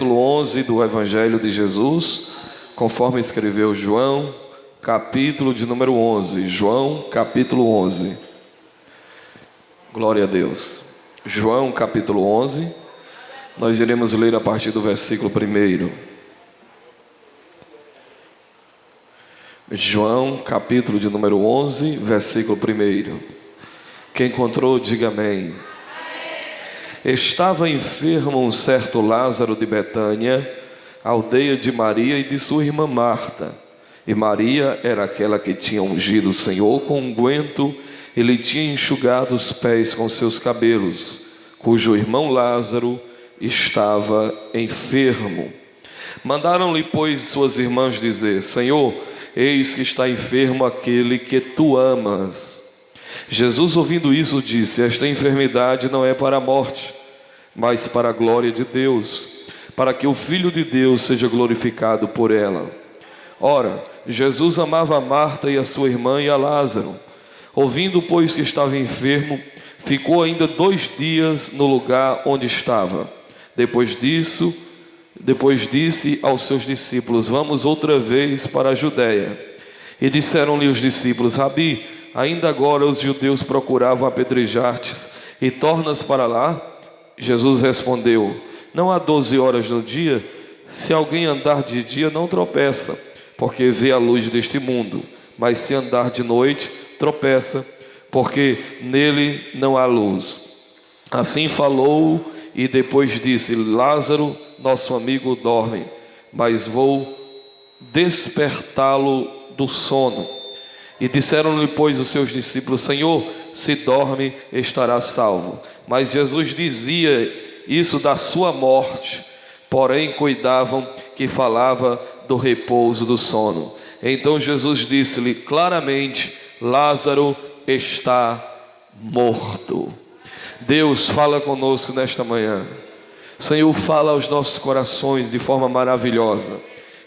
capítulo 11 do Evangelho de Jesus, conforme escreveu João, capítulo de número 11. João, capítulo 11. Glória a Deus. João, capítulo 11. Nós iremos ler a partir do versículo 1. João, capítulo de número 11, versículo 1. Quem encontrou, diga amém. Estava enfermo um certo Lázaro de Betânia, aldeia de Maria e de sua irmã Marta. E Maria era aquela que tinha ungido o Senhor com unguento e lhe tinha enxugado os pés com seus cabelos, cujo irmão Lázaro estava enfermo. Mandaram-lhe, pois, suas irmãs dizer: Senhor, eis que está enfermo aquele que tu amas. Jesus, ouvindo isso, disse: esta enfermidade não é para a morte, mas para a glória de Deus, para que o Filho de Deus seja glorificado por ela. Ora, Jesus amava a Marta e a sua irmã e a Lázaro. Ouvindo, pois, que estava enfermo, ficou ainda 2 dias no lugar onde estava. Depois disse aos seus discípulos: vamos outra vez para a Judéia. E disseram-lhe os discípulos: Rabi, ainda agora os judeus procuravam apedrejar-te, e tornas para lá? Jesus respondeu: não há 12 horas no dia? Se alguém andar de dia, não tropeça, porque vê a luz deste mundo. Mas se andar de noite, tropeça, porque nele não há luz. Assim falou, e depois disse: Lázaro, nosso amigo, dorme, mas vou despertá-lo do sono. E disseram-lhe, pois, os seus discípulos: Senhor, se dorme, estará salvo. Mas Jesus dizia isso da sua morte, porém cuidavam que falava do repouso do sono. Então Jesus disse-lhe claramente: Lázaro está morto. Deus, fala conosco nesta manhã. Senhor, fala aos nossos corações de forma maravilhosa.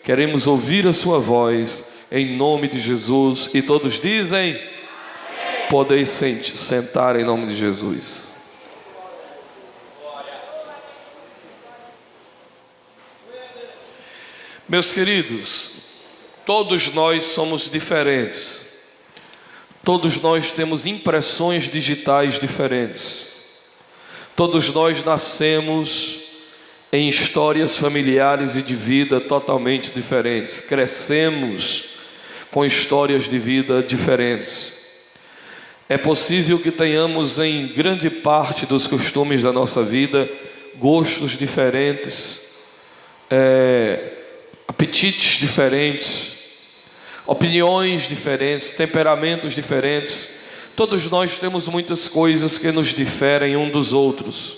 Queremos ouvir a sua voz, em nome de Jesus. E todos dizem: amém. Podeis sentar em nome de Jesus. Meus queridos, todos nós somos diferentes. Todos nós temos impressões digitais diferentes. Todos nós nascemos em histórias familiares e de vida totalmente diferentes. Crescemos com histórias de vida diferentes. É possível que tenhamos em grande parte dos costumes da nossa vida gostos diferentes, apetites diferentes, opiniões diferentes, temperamentos diferentes. Todos nós temos muitas coisas que nos diferem uns dos outros.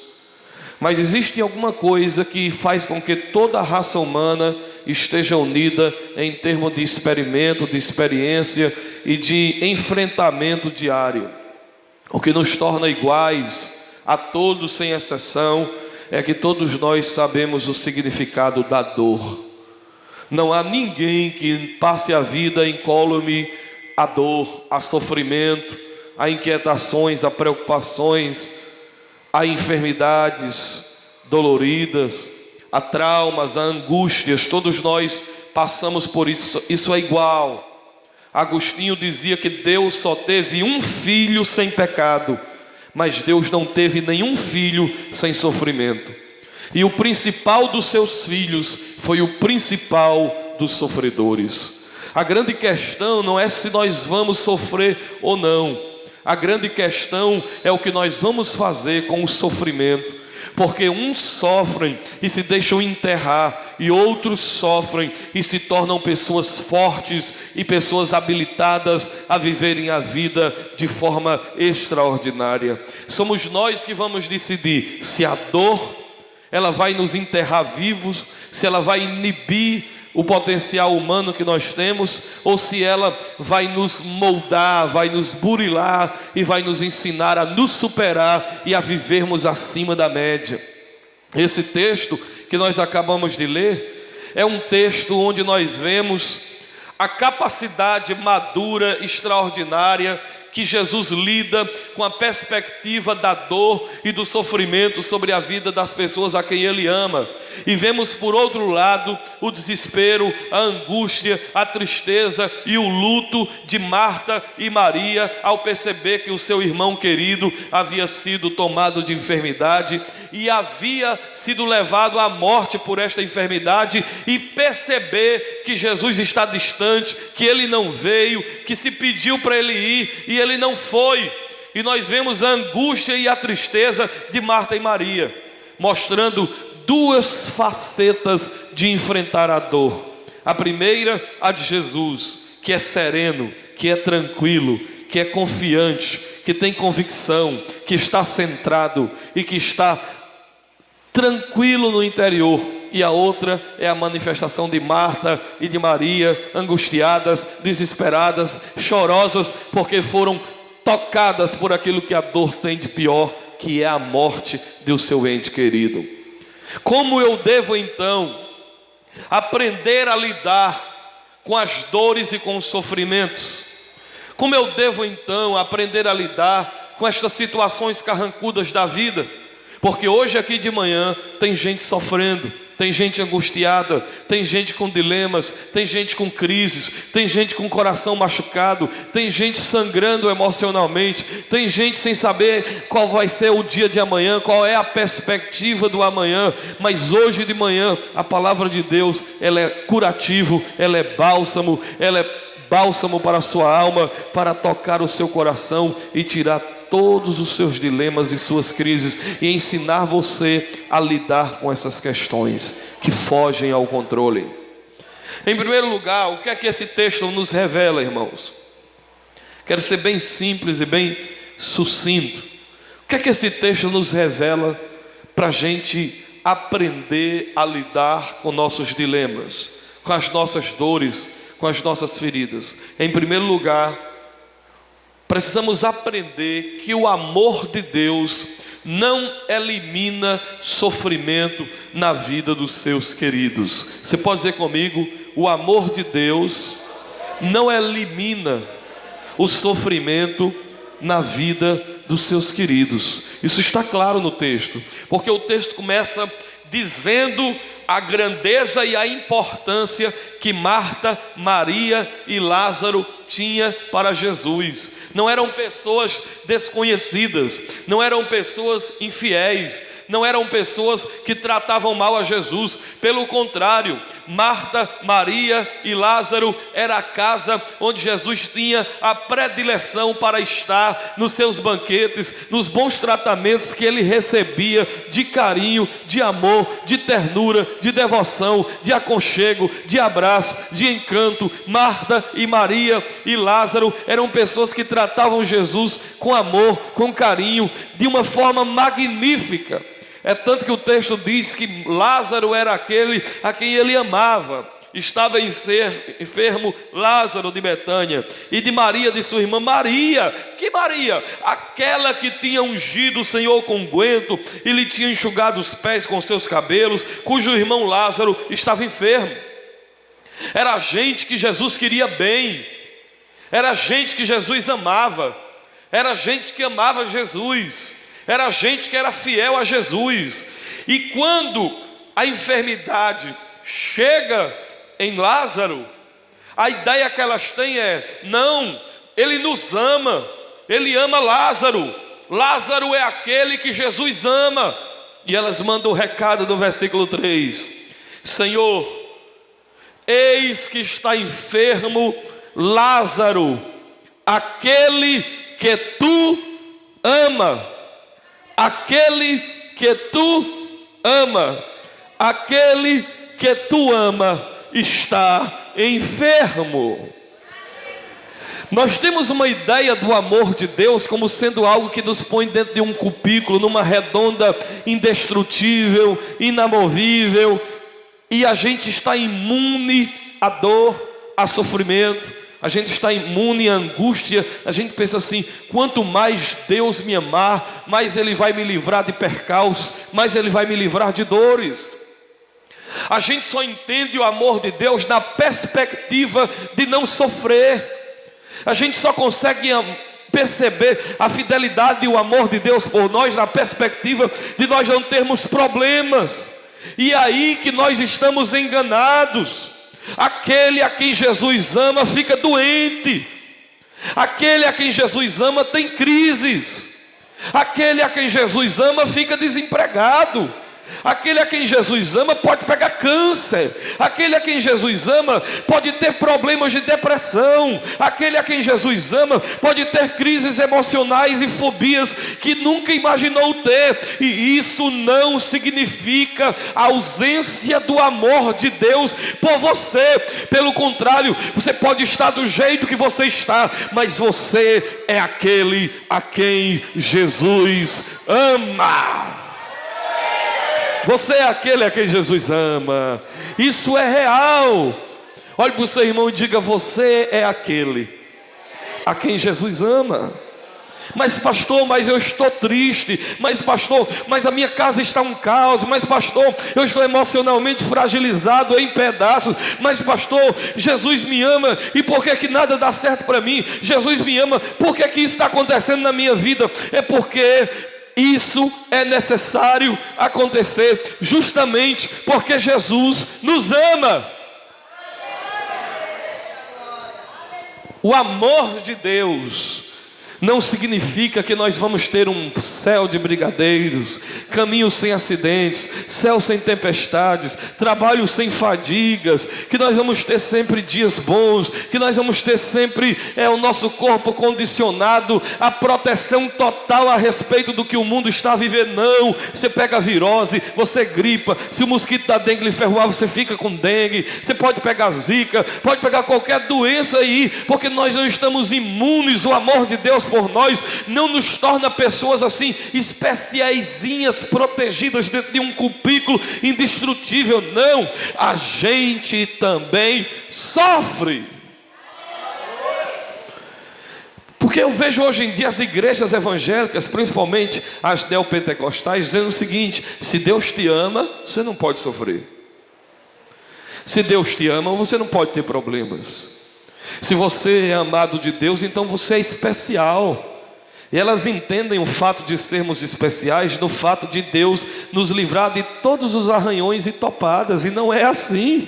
Mas existe alguma coisa que faz com que toda a raça humana esteja unida em termos de experimento, de experiência e de enfrentamento diário. O que nos torna iguais a todos sem exceção é que todos nós sabemos o significado da dor. Não há ninguém que passe a vida incólume a dor, a sofrimento, a inquietações, a preocupações, a enfermidades doloridas, a traumas, a angústias. Todos nós passamos por isso. Isso é igual. Agostinho dizia que Deus só teve um filho sem pecado, mas Deus não teve nenhum filho sem sofrimento. E o principal dos seus filhos foi o principal dos sofredores. A grande questão não é se nós vamos sofrer ou não. A grande questão é o que nós vamos fazer com o sofrimento. Porque uns sofrem e se deixam enterrar, e outros sofrem e se tornam pessoas fortes e pessoas habilitadas a viverem a vida de forma extraordinária. Somos nós que vamos decidir se a dor ela vai nos enterrar vivos, se ela vai inibir o potencial humano que nós temos, ou se ela vai nos moldar, vai nos burilar e vai nos ensinar a nos superar e a vivermos acima da média. Esse texto que nós acabamos de ler é um texto onde nós vemos a capacidade madura, extraordinária que Jesus lida com a perspectiva da dor e do sofrimento sobre a vida das pessoas a quem Ele ama. E vemos por outro lado o desespero, a angústia, a tristeza e o luto de Marta e Maria ao perceber que o seu irmão querido havia sido tomado de enfermidade e havia sido levado à morte por esta enfermidade, e perceber que Jesus está distante, que Ele não veio, que se pediu para Ele ir e Ele não foi. E nós vemos a angústia e a tristeza de Marta e Maria, mostrando duas facetas de enfrentar a dor. A primeira, a de Jesus, que é sereno, que é tranquilo, que é confiante, que tem convicção, que está centrado e que está tranquilo no interior. E a outra é a manifestação de Marta e de Maria, angustiadas, desesperadas, chorosas, porque foram tocadas por aquilo que a dor tem de pior, que é a morte do seu ente querido. Como eu devo então aprender a lidar com as dores e com os sofrimentos? Como eu devo então aprender a lidar com estas situações carrancudas da vida? Porque hoje aqui de manhã tem gente sofrendo, tem gente angustiada, tem gente com dilemas, tem gente com crises, tem gente com o coração machucado, tem gente sangrando emocionalmente, tem gente sem saber qual vai ser o dia de amanhã, qual é a perspectiva do amanhã. Mas hoje de manhã a palavra de Deus, ela é curativo, ela é bálsamo para a sua alma, para tocar o seu coração e tirar todos os seus dilemas e suas crises, e ensinar você a lidar com essas questões que fogem ao controle. Em primeiro lugar, o que é que esse texto nos revela, irmãos? Quero ser bem simples e bem sucinto. O que é que esse texto nos revela para a gente aprender a lidar com nossos dilemas, com as nossas dores, com as nossas feridas? Em primeiro lugar, precisamos aprender que o amor de Deus não elimina sofrimento na vida dos seus queridos. Você pode dizer comigo: o amor de Deus não elimina o sofrimento na vida dos seus queridos. Isso está claro no texto, porque o texto começa dizendo a grandeza e a importância que Marta, Maria e Lázaro tinha para Jesus. Não eram pessoas desconhecidas, não eram pessoas infiéis, não eram pessoas que tratavam mal a Jesus. Pelo contrário, Marta, Maria e Lázaro era a casa onde Jesus tinha a predileção para estar, nos seus banquetes, nos bons tratamentos que ele recebia de carinho, de amor, de ternura, de devoção, de aconchego, de abraço, de encanto. Marta e Maria e Lázaro eram pessoas que tratavam Jesus com amor, com carinho, de uma forma magnífica. É tanto que o texto diz que Lázaro era aquele a quem ele amava. Estava enfermo Lázaro de Betânia, e de Maria, de sua irmã. Maria, que Maria? Aquela que tinha ungido o Senhor com unguento e lhe tinha enxugado os pés com seus cabelos, cujo irmão Lázaro estava enfermo. Era gente que Jesus queria bem, era gente que Jesus amava, era gente que amava Jesus, era gente que era fiel a Jesus. E quando a enfermidade chega em Lázaro, a ideia que elas têm é: não, ele nos ama, ele ama Lázaro, Lázaro é aquele que Jesus ama. E elas mandam o recado do versículo 3: Senhor, eis que está enfermo Lázaro, aquele que tu ama, aquele que tu ama, aquele que tu ama está enfermo. Nós temos uma ideia do amor de Deus como sendo algo que nos põe dentro de um cubículo, numa redonda indestrutível, inamovível, e a gente está imune à dor, a sofrimento, a gente está imune à angústia. A gente pensa assim: quanto mais Deus me amar, mais Ele vai me livrar de percalços, mais Ele vai me livrar de dores. A gente só entende o amor de Deus na perspectiva de não sofrer. A gente só consegue perceber a fidelidade e o amor de Deus por nós, na perspectiva de nós não termos problemas. E é aí que nós estamos enganados. Aquele a quem Jesus ama fica doente. Aquele a quem Jesus ama tem crises. Aquele a quem Jesus ama fica desempregado. Aquele a quem Jesus ama pode pegar câncer. Aquele a quem Jesus ama pode ter problemas de depressão. Aquele a quem Jesus ama pode ter crises emocionais e fobias que nunca imaginou ter. E isso não significa a ausência do amor de Deus por você. Pelo contrário, você pode estar do jeito que você está, mas você é aquele a quem Jesus ama. Você é aquele a quem Jesus ama. Isso é real. Olhe para o seu irmão e diga: você é aquele a quem Jesus ama. Mas pastor, mas eu estou triste. Mas pastor, mas a minha casa está um caos. Mas pastor, eu estou emocionalmente fragilizado em pedaços. Mas pastor, Jesus me ama. E por que nada dá certo para mim? Jesus me ama. Por que isso está acontecendo na minha vida? É porque isso é necessário acontecer justamente porque Jesus nos ama. O amor de Deus não significa que nós vamos ter um céu de brigadeiros, caminhos sem acidentes, céu sem tempestades, trabalho sem fadigas, que nós vamos ter sempre dias bons, que nós vamos ter sempre o nosso corpo condicionado à proteção total a respeito do que o mundo está vivendo. Não, você pega virose, você gripa, se o mosquito da dengue lhe ferroar, você fica com dengue, você pode pegar zika, pode pegar qualquer doença aí, porque nós não estamos imunes. O amor de Deus por nós não nos torna pessoas assim especiaisinhas, protegidas dentro de um cubículo indestrutível. Não, a gente também sofre. Porque eu vejo hoje em dia as igrejas evangélicas, principalmente as neopentecostais, dizendo o seguinte: se Deus te ama, você não pode sofrer. Se Deus te ama, você não pode ter problemas. Se você é amado de Deus, então você é especial. E elas entendem o fato de sermos especiais no fato de Deus nos livrar de todos os arranhões e topadas. E não é assim.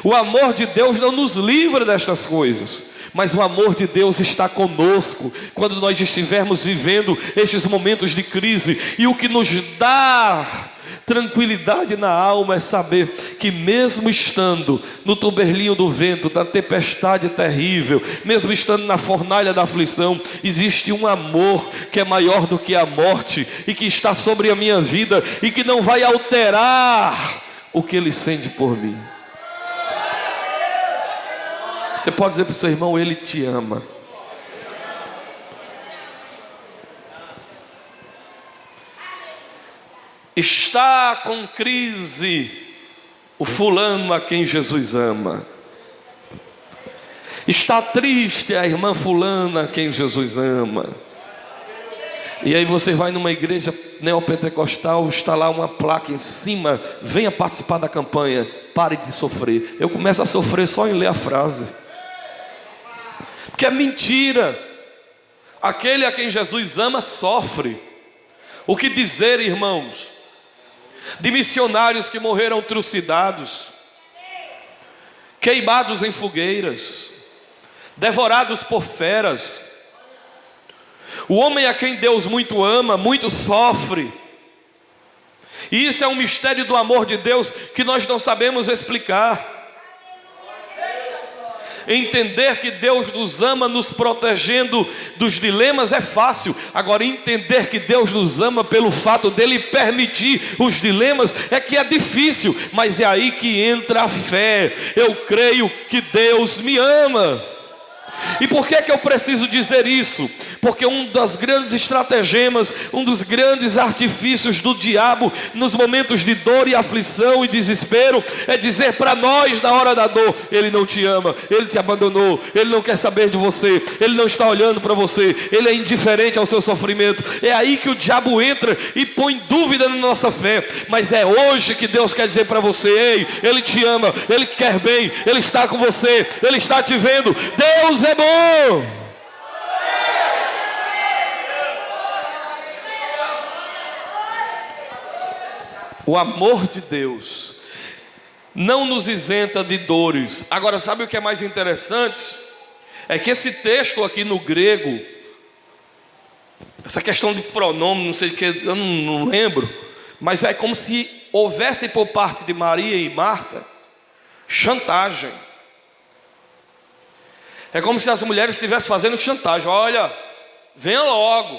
O amor de Deus não nos livra destas coisas, mas o amor de Deus está conosco quando nós estivermos vivendo estes momentos de crise. E o que nos dá tranquilidade na alma é saber que mesmo estando no turbilhão do vento, da tempestade terrível, mesmo estando na fornalha da aflição, existe um amor que é maior do que a morte e que está sobre a minha vida e que não vai alterar o que Ele sente por mim. Você pode dizer para o seu irmão: Ele te ama. Está com crise o fulano a quem Jesus ama. Está triste a irmã fulana a quem Jesus ama. E aí você vai numa igreja neopentecostal, está lá uma placa em cima: venha participar da campanha, pare de sofrer. Eu começo a sofrer só em ler a frase, porque é mentira. Aquele a quem Jesus ama sofre. O que dizer, irmãos, de missionários que morreram trucidados, queimados em fogueiras, devorados por feras. O homem a quem Deus muito ama, muito sofre. E isso é um mistério do amor de Deus que nós não sabemos explicar. Entender que Deus nos ama nos protegendo dos dilemas é fácil. Agora, entender que Deus nos ama pelo fato dele permitir os dilemas é que é difícil. Mas é aí que entra a fé. Eu creio que Deus me ama. E por que eu preciso dizer isso? Porque um dos grandes estratagemas, um dos grandes artifícios do diabo nos momentos de dor e aflição e desespero é dizer para nós na hora da dor: Ele não te ama, Ele te abandonou, Ele não quer saber de você, Ele não está olhando para você, Ele é indiferente ao seu sofrimento. É aí que o diabo entra e põe dúvida na nossa fé. Mas é hoje que Deus quer dizer para você: ei, Ele te ama, Ele quer bem, Ele está com você, Ele está te vendo. Deus é bom. O amor de Deus não nos isenta de dores. Agora, sabe o que é mais interessante? É que esse texto aqui no grego, essa questão de pronome, não sei o que, eu não lembro, mas é como se houvesse por parte de Maria e Marta chantagem. É como se as mulheres estivessem fazendo chantagem. Olha, venha logo,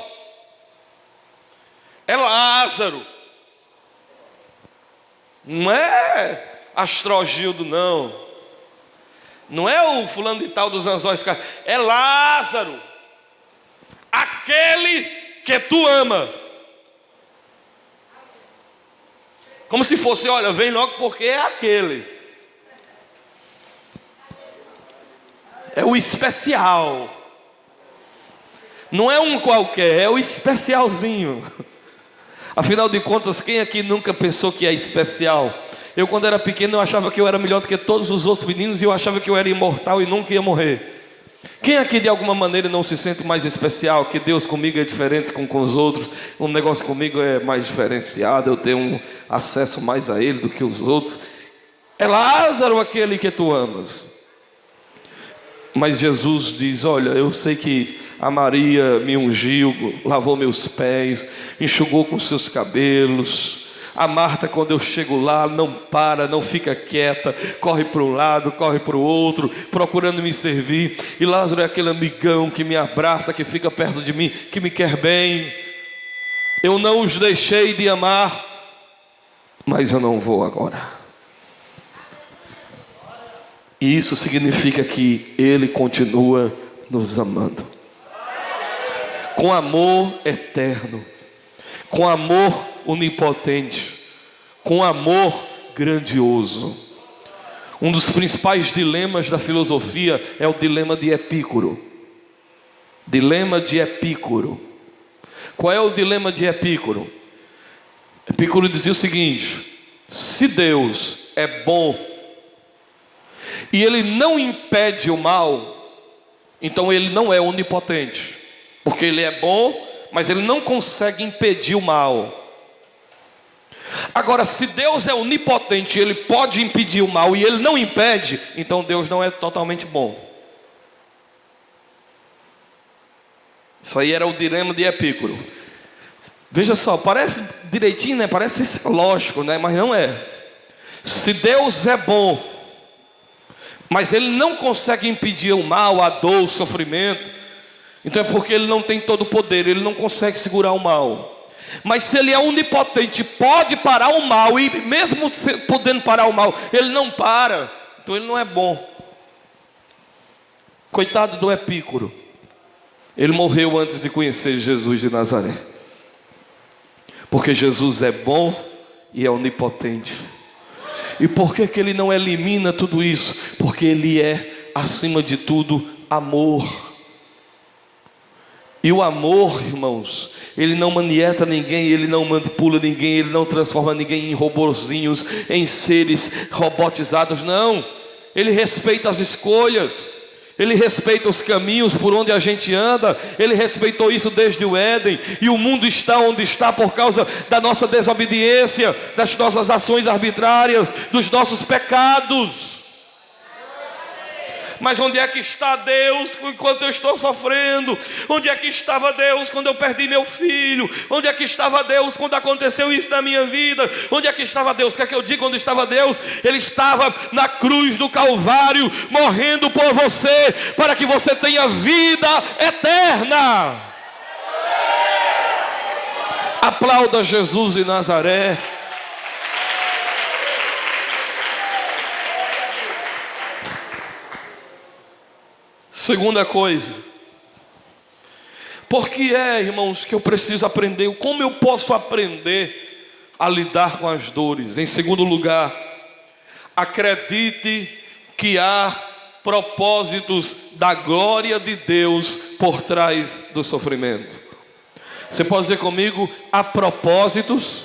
é Lázaro, não é Astrogildo, não é o fulano de tal dos anzóis, é Lázaro, aquele que tu amas. Como se fosse, olha, vem logo porque é aquele. É o especial. Não é um qualquer, é o especialzinho. Afinal de contas, quem aqui nunca pensou que é especial? Eu, quando era pequeno, eu achava que eu era melhor do que todos os outros meninos, e eu achava que eu era imortal e nunca ia morrer. Quem aqui de alguma maneira não se sente mais especial? Que Deus comigo é diferente com os outros, um negócio comigo é mais diferenciado, eu tenho um acesso mais a Ele do que os outros. É Lázaro aquele que tu amas. Mas Jesus diz, olha, eu sei que a Maria me ungiu, lavou meus pés, enxugou com seus cabelos. A Marta, quando eu chego lá, não para, não fica quieta, corre para um lado, corre para o outro, procurando me servir. E Lázaro é aquele amigão que me abraça, que fica perto de mim, que me quer bem. Eu não os deixei de amar, mas eu não vou agora. E isso significa que Ele continua nos amando, com amor eterno, com amor onipotente, com amor grandioso. Um dos principais dilemas da filosofia é o dilema de Epicuro. Dilema de Epicuro. Qual é o dilema de Epicuro? Epicuro dizia o seguinte: se Deus é bom e Ele não impede o mal, então Ele não é onipotente, porque Ele é bom, mas Ele não consegue impedir o mal. Agora, se Deus é onipotente, Ele pode impedir o mal e Ele não impede, então Deus não é totalmente bom. Isso aí era o dilema de Epicuro. Veja só, parece direitinho, né? Parece lógico, né? Mas não é. Se Deus é bom, mas Ele não consegue impedir o mal, a dor, o sofrimento, então é porque Ele não tem todo o poder, Ele não consegue segurar o mal. Mas se Ele é onipotente, pode parar o mal, e mesmo podendo parar o mal, Ele não para, então Ele não é bom. Coitado do Epicuro, ele morreu antes de conhecer Jesus de Nazaré, porque Jesus é bom e é onipotente. E por que Ele não elimina tudo isso? Porque Ele é, acima de tudo, amor. E o amor, irmãos, Ele não manieta ninguém, Ele não manipula ninguém, Ele não transforma ninguém em robozinhos, em seres robotizados, não. Ele respeita as escolhas, Ele respeita os caminhos por onde a gente anda. Ele respeitou isso desde o Éden, e o mundo está onde está por causa da nossa desobediência, das nossas ações arbitrárias, dos nossos pecados. Mas onde é que está Deus enquanto eu estou sofrendo? Onde é que estava Deus quando eu perdi meu filho? Onde é que estava Deus quando aconteceu isso na minha vida? Onde é que estava Deus? Quer que eu diga onde estava Deus? Ele estava na cruz do Calvário, morrendo por você, para que você tenha vida eterna. Aplauda Jesus de Nazaré. Segunda coisa, por que irmãos, que eu preciso aprender? Como eu posso aprender a lidar com as dores? Em segundo lugar, acredite que há propósitos da glória de Deus por trás do sofrimento. Você pode dizer comigo: há propósitos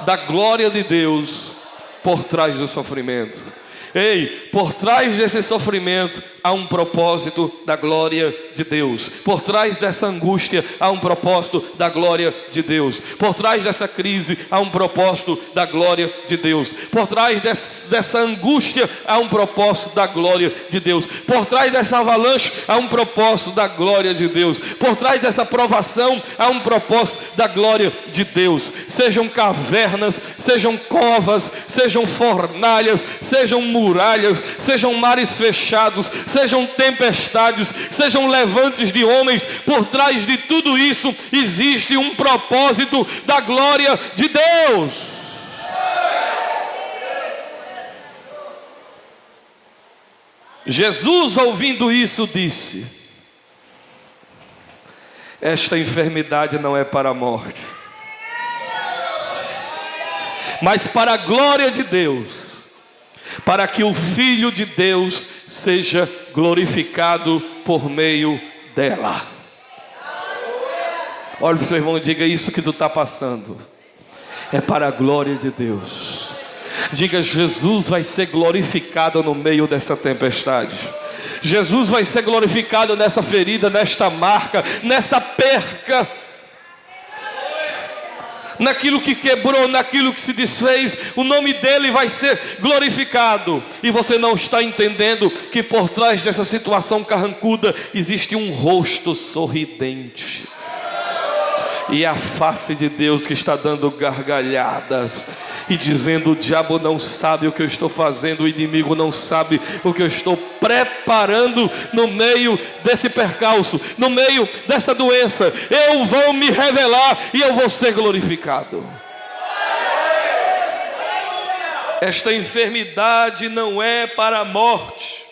da glória de Deus por trás do sofrimento. Ei, por trás desse sofrimento há um propósito da glória de Deus. Por trás dessa angústia há um propósito da glória de Deus. Por trás dessa crise há um propósito da glória de Deus. Por trás dessa angústia há um propósito da glória de Deus. Por trás dessa avalanche há um propósito da glória de Deus. Por trás dessa provação há um propósito da glória de Deus. Sejam cavernas, sejam covas, sejam fornalhas, sejam muralhas, sejam mares fechados, sejam tempestades, sejam levantes de homens, por trás de tudo isso existe um propósito da glória de Deus. Jesus, ouvindo isso, disse: esta enfermidade não é para a morte, mas para a glória de Deus, para que o Filho de Deus seja glorificado por meio dela. Olha para o seu irmão e diga: isso que tu está passando é para a glória de Deus. Diga: Jesus vai ser glorificado no meio dessa tempestade. Jesus vai ser glorificado nessa ferida, nesta marca, nessa perca, naquilo que quebrou, naquilo que se desfez. O nome dele vai ser glorificado. E você não está entendendo que por trás dessa situação carrancuda existe um rosto sorridente, e a face de Deus que está dando gargalhadas e dizendo: o diabo não sabe o que eu estou fazendo, o inimigo não sabe o que eu estou preparando no meio desse percalço, no meio dessa doença. Eu vou me revelar e eu vou ser glorificado. Esta enfermidade não é para a morte.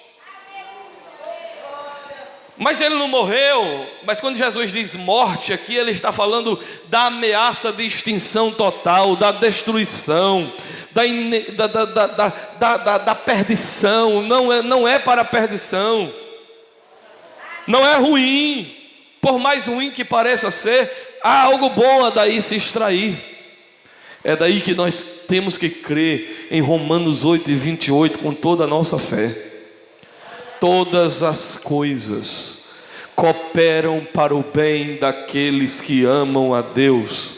Mas ele não morreu. Mas quando Jesus diz morte aqui, ele está falando da ameaça de extinção total, da destruição, da perdição. Não é para a perdição. Não é ruim. Por mais ruim que pareça ser, há algo bom a daí se extrair. É daí que nós temos que crer em Romanos 8:28 com toda a nossa fé. Todas as coisas cooperam para o bem daqueles que amam a Deus,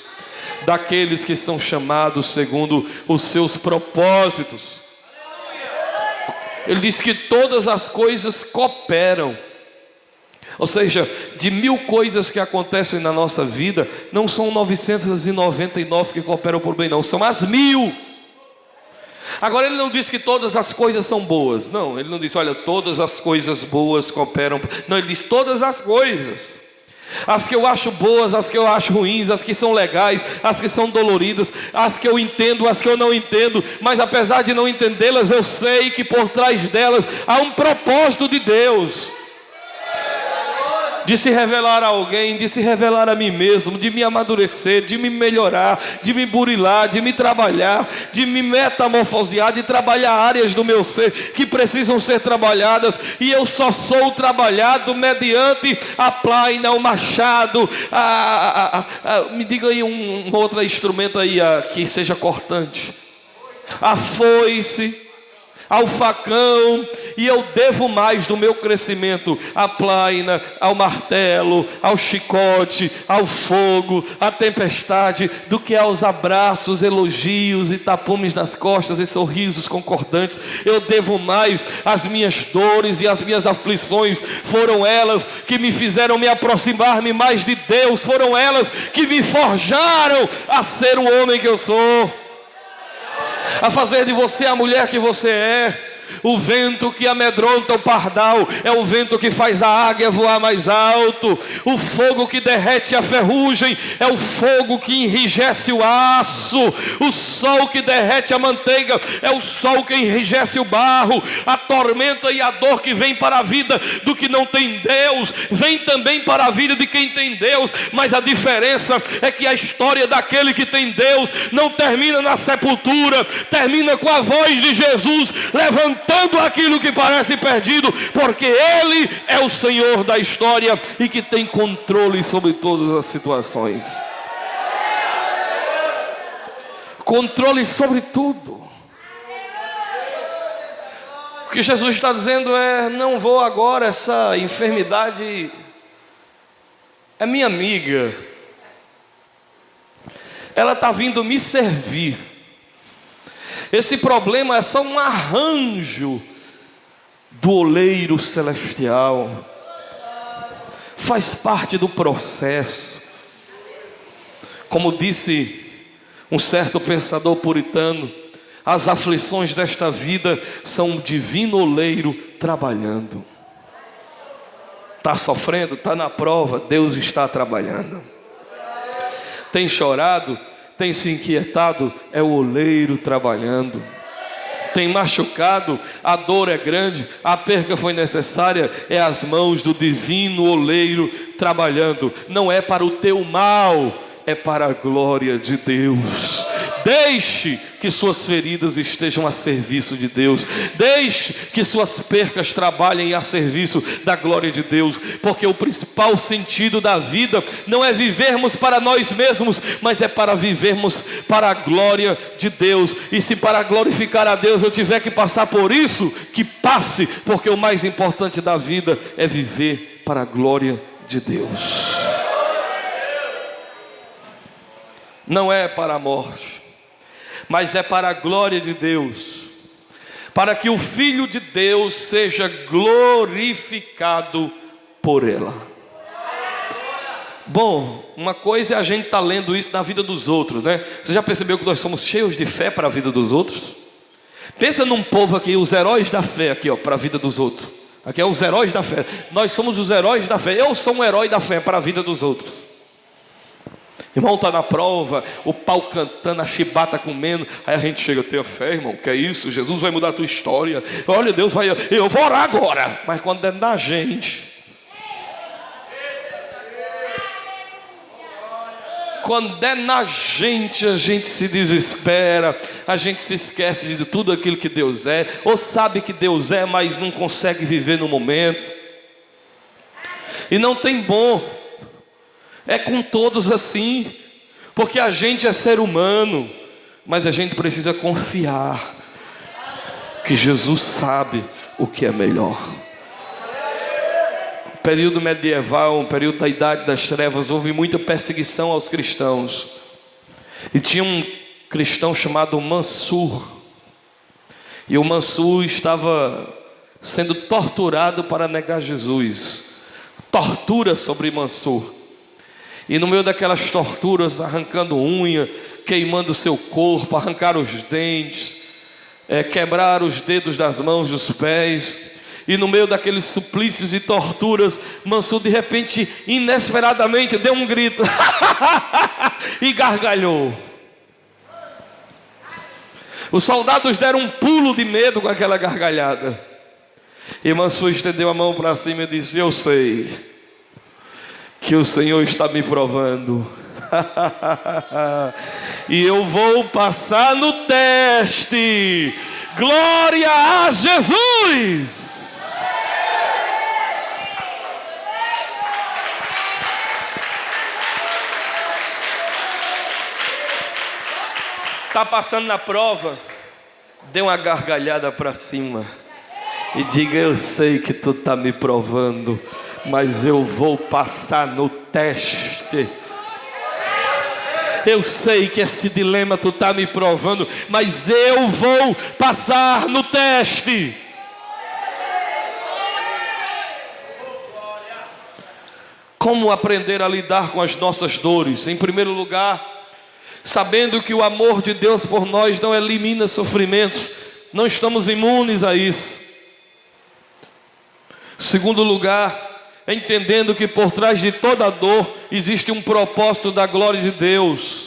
daqueles que são chamados segundo os seus propósitos. Ele diz que todas as coisas cooperam. Ou seja, de 1000 coisas que acontecem na nossa vida, não são 999 que cooperam por bem, não, são as 1000. Agora ele não diz que todas as coisas são boas. Não, ele não diz: olha, todas as coisas boas cooperam. Não, ele diz todas as coisas. As que eu acho boas, as que eu acho ruins, as que são legais, as que são doloridas, as que eu entendo, as que eu não entendo. Mas apesar de não entendê-las, eu sei que por trás delas há um propósito de Deus, de se revelar a alguém, de se revelar a mim mesmo, de me amadurecer, de me melhorar, de me burilar, de me trabalhar, de me metamorfosear, de trabalhar áreas do meu ser que precisam ser trabalhadas. E eu só sou trabalhado mediante a plaina, o machado, me diga aí um outro instrumento aí que seja cortante, a foice, ao facão. E eu devo mais do meu crescimento à plaina, ao martelo, ao chicote, ao fogo, à tempestade, do que aos abraços, elogios e tapumes nas costas e sorrisos concordantes. Eu devo mais às minhas dores e às minhas aflições. Foram elas que me fizeram me aproximar-me mais de Deus. Foram elas que me forjaram a ser o homem que eu sou, a fazer de você a mulher que você é. O vento que amedronta o pardal é o vento que faz a águia voar mais alto. O fogo que derrete a ferrugem é o fogo que enrijece o aço. O sol que derrete a manteiga é o sol que enrijece o barro. A tormenta e a dor que vem para a vida do que não tem Deus, vem também para a vida de quem tem Deus. Mas a diferença é que a história daquele que tem Deus não termina na sepultura, termina com a voz de Jesus levantando aquilo que parece perdido, porque Ele é o Senhor da história e que tem controle sobre todas as situações. Controle sobre tudo. O que Jesus está dizendo é: não vou agora, essa enfermidade é minha amiga, ela está vindo me servir. Esse problema é só um arranjo do oleiro celestial, faz parte do processo. Como disse um certo pensador puritano, as aflições desta vida são um divino oleiro trabalhando. Está sofrendo, está na prova, Deus está trabalhando. Tem chorado, tem se inquietado, é o oleiro trabalhando. Tem machucado, a dor é grande, a perca foi necessária, é as mãos do divino oleiro trabalhando. Não é para o teu mal, é para a glória de Deus. Deixe que suas feridas estejam a serviço de Deus. Deixe que suas percas trabalhem a serviço da glória de Deus. Porque o principal sentido da vida não é vivermos para nós mesmos, mas é para vivermos para a glória de Deus. E se para glorificar a Deus eu tiver que passar por isso, que passe. Porque o mais importante da vida é viver para a glória de Deus. Não é para a morte, mas é para a glória de Deus, para que o Filho de Deus seja glorificado por ela. Bom, uma coisa é a gente estar lendo isso na vida dos outros, né? Você já percebeu que nós somos cheios de fé para a vida dos outros? Pensa num povo aqui, os heróis da fé aqui, ó, para a vida dos outros. Aqui é os heróis da fé. Nós somos os heróis da fé. Eu sou um herói da fé para a vida dos outros. Irmão, está na prova, o pau cantando, a chibata comendo. Aí a gente chega: tenha fé, irmão, que é isso? Jesus vai mudar a tua história. Olha, Deus vai, eu vou orar agora. Mas quando é da gente, quando é na gente, a gente se desespera, a gente se esquece de tudo aquilo que Deus é, ou sabe que Deus é, mas não consegue viver no momento. E não tem bom. É com todos assim, porque a gente é ser humano, mas a gente precisa confiar que Jesus sabe o que é melhor. No período medieval, no período da Idade das Trevas, houve muita perseguição aos cristãos. E tinha um cristão chamado Mansur. E o Mansur estava sendo torturado para negar Jesus. Tortura sobre Mansur. E no meio daquelas torturas, arrancando unha, queimando o seu corpo, arrancar os dentes, quebrar os dedos das mãos, dos pés. E no meio daqueles suplícios e torturas, Mansur de repente, inesperadamente, deu um grito e gargalhou. Os soldados deram um pulo de medo com aquela gargalhada. E Mansur estendeu a mão para cima e disse: eu sei que o Senhor está me provando e eu vou passar no teste. Glória a Jesus! Está passando na prova, dê uma gargalhada para cima e diga: eu sei que tu está me provando, mas eu vou passar no teste. Eu sei que esse dilema tu está me provando, mas eu vou passar no teste. Como aprender a lidar com as nossas dores? Em primeiro lugar, sabendo que o amor de Deus por nós não elimina sofrimentos, não estamos imunes a isso. Segundo lugar, entendendo que por trás de toda dor existe um propósito da glória de Deus.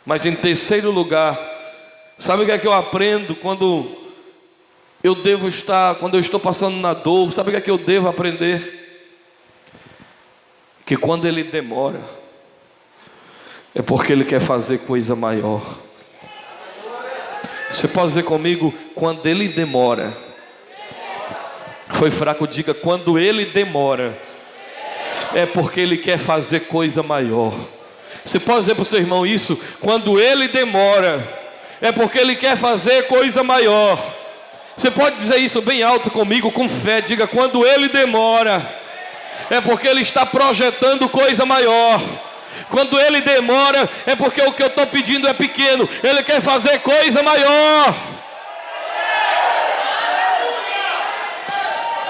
Mas em terceiro lugar, sabe o que é que eu aprendo quando eu estou passando na dor? Sabe o que é que eu devo aprender? Que quando Ele demora, é porque Ele quer fazer coisa maior. Você pode dizer comigo: quando Ele demora. Foi fraco, diga: quando Ele demora, é porque Ele quer fazer coisa maior. Você pode dizer para o seu irmão isso: quando Ele demora, é porque Ele quer fazer coisa maior. Você pode dizer isso bem alto comigo, com fé. Diga: quando Ele demora, é porque Ele está projetando coisa maior. Quando Ele demora, é porque o que eu estou pedindo é pequeno. Ele quer fazer coisa maior.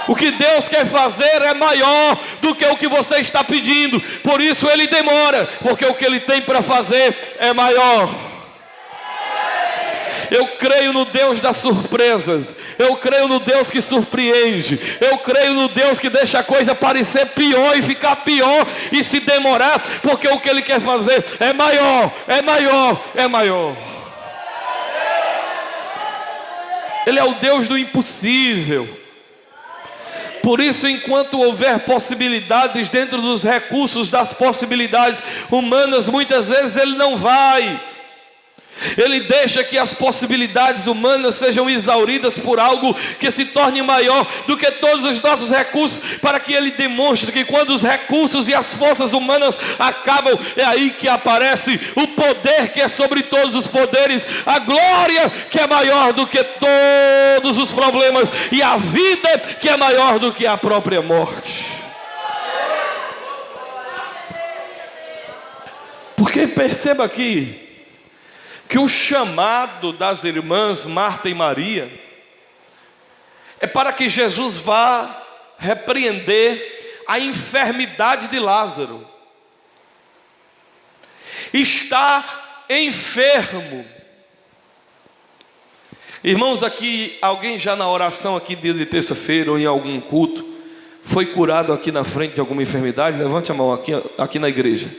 O que Deus quer fazer é maior do que o que você está pedindo. Por isso Ele demora, porque o que Ele tem para fazer é maior. Eu creio no Deus das surpresas. Eu creio no Deus que surpreende. Eu creio no Deus que deixa a coisa parecer pior e ficar pior e se demorar, porque o que Ele quer fazer é maior, é maior, é maior. Ele é o Deus do impossível. Por isso, enquanto houver possibilidades dentro dos recursos das possibilidades humanas, muitas vezes Ele não vai. Ele deixa que as possibilidades humanas sejam exauridas por algo que se torne maior do que todos os nossos recursos, para que Ele demonstre que quando os recursos e as forças humanas acabam, é aí que aparece o poder que é sobre todos os poderes, a glória que é maior do que todos os problemas, e a vida que é maior do que a própria morte. Porque perceba aqui que o chamado das irmãs Marta e Maria é para que Jesus vá repreender a enfermidade de Lázaro. Está enfermo. Irmãos, aqui alguém já na oração aqui dia de terça-feira ou em algum culto foi curado aqui na frente de alguma enfermidade? Levante a mão aqui na igreja.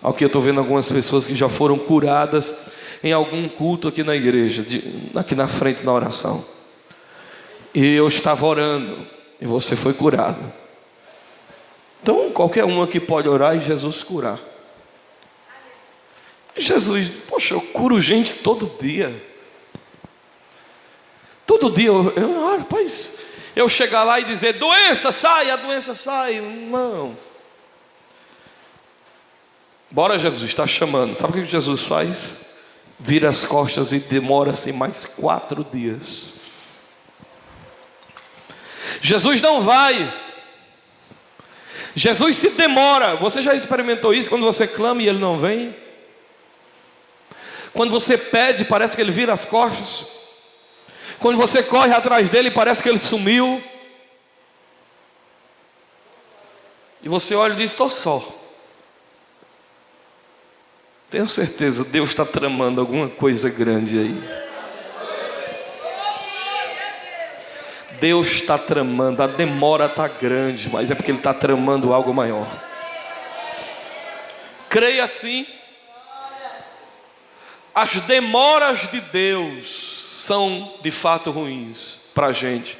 Aqui eu estou vendo algumas pessoas que já foram curadas em algum culto aqui na igreja, aqui na frente na oração. E eu estava orando e você foi curado. Então qualquer um aqui pode orar e Jesus curar. Jesus, poxa, eu curo gente todo dia. Todo dia eu oro, pois eu chegar lá e dizer: doença sai, a doença sai. Não. Bora, Jesus está chamando. Sabe o que Jesus faz? Vira as costas e demora-se mais 4 dias. Jesus não vai. Jesus se demora. Você já experimentou isso quando você clama e Ele não vem? Quando você pede, parece que Ele vira as costas. Quando você corre atrás dele, parece que Ele sumiu. E você olha e diz: estou só. Tenho certeza, Deus está tramando alguma coisa grande aí. Deus está tramando, a demora está grande, mas é porque Ele está tramando algo maior. Creia assim. As demoras de Deus são de fato ruins para a gente,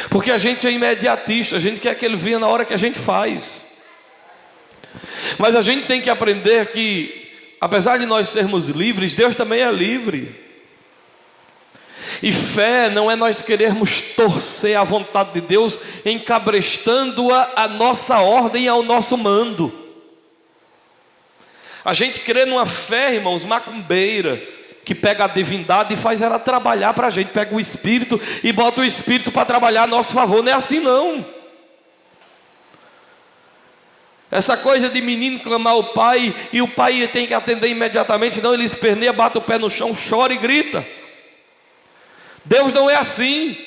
porque a gente é imediatista, a gente quer que Ele venha na hora que a gente faz. Mas a gente tem que aprender que, apesar de nós sermos livres, Deus também é livre. E fé não é nós querermos torcer a vontade de Deus, encabrestando-a à nossa ordem e ao nosso mando. A gente crê numa fé, irmãos, macumbeira, que pega a divindade e faz ela trabalhar para a gente. Pega o Espírito e bota o Espírito para trabalhar a nosso favor. Não é assim não. Essa coisa de menino clamar ao pai e o pai tem que atender imediatamente, não, ele esperneia, bate o pé no chão, chora e grita. Deus não é assim.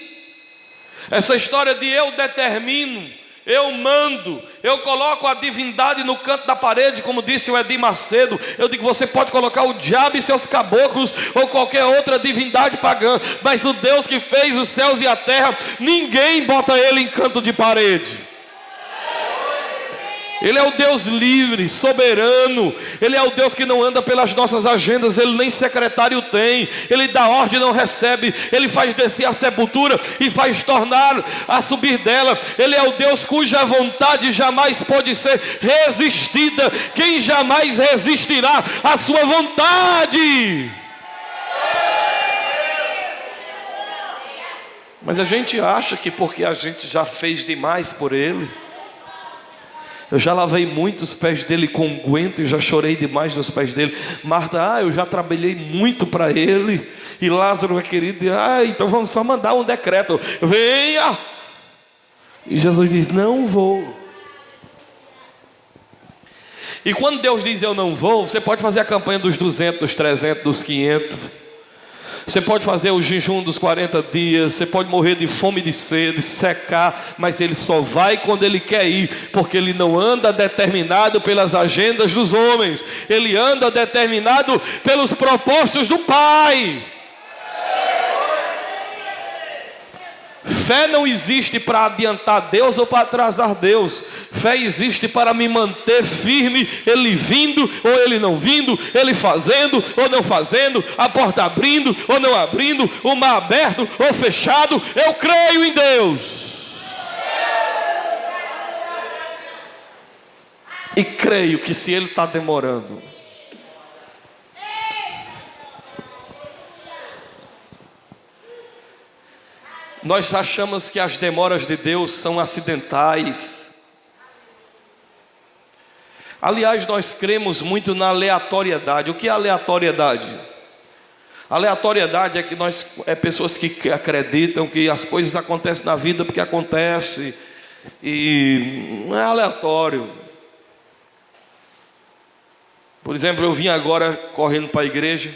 Essa história de eu determino, eu mando, eu coloco a divindade no canto da parede, como disse o Edir Macedo. Eu digo: você pode colocar o diabo e seus caboclos ou qualquer outra divindade pagã, mas o Deus que fez os céus e a terra, ninguém bota Ele em canto de parede. Ele é o Deus livre, soberano. Ele é o Deus que não anda pelas nossas agendas. Ele nem secretário tem. Ele dá ordem e não recebe. Ele faz descer a sepultura e faz tornar a subir dela. Ele é o Deus cuja vontade jamais pode ser resistida. Quem jamais resistirá à sua vontade? Mas a gente acha que porque a gente já fez demais por Ele, Eu já lavei muito os pés dele com unguento e já chorei demais nos pés dele. Marta, eu já trabalhei muito para ele. E Lázaro é querido, então vamos só mandar um decreto: venha. E Jesus diz: não vou. E quando Deus diz eu não vou, você pode fazer a campanha dos 200, dos 300, dos 500. Você pode fazer o jejum dos 40 dias, você pode morrer de fome e de sede, secar, mas Ele só vai quando Ele quer ir, porque Ele não anda determinado pelas agendas dos homens, Ele anda determinado pelos propósitos do Pai. Fé não existe para adiantar Deus ou para atrasar Deus. Fé existe para me manter firme, Ele vindo ou Ele não vindo, Ele fazendo ou não fazendo, a porta abrindo ou não abrindo, o mar aberto ou fechado. Eu creio em Deus. E creio que se Ele está demorando, nós achamos que as demoras de Deus são acidentais. Aliás, nós cremos muito na aleatoriedade. O que é aleatoriedade? Aleatoriedade é que pessoas que acreditam que as coisas acontecem na vida porque acontece, e não é aleatório. Por exemplo, eu vim agora correndo para a igreja,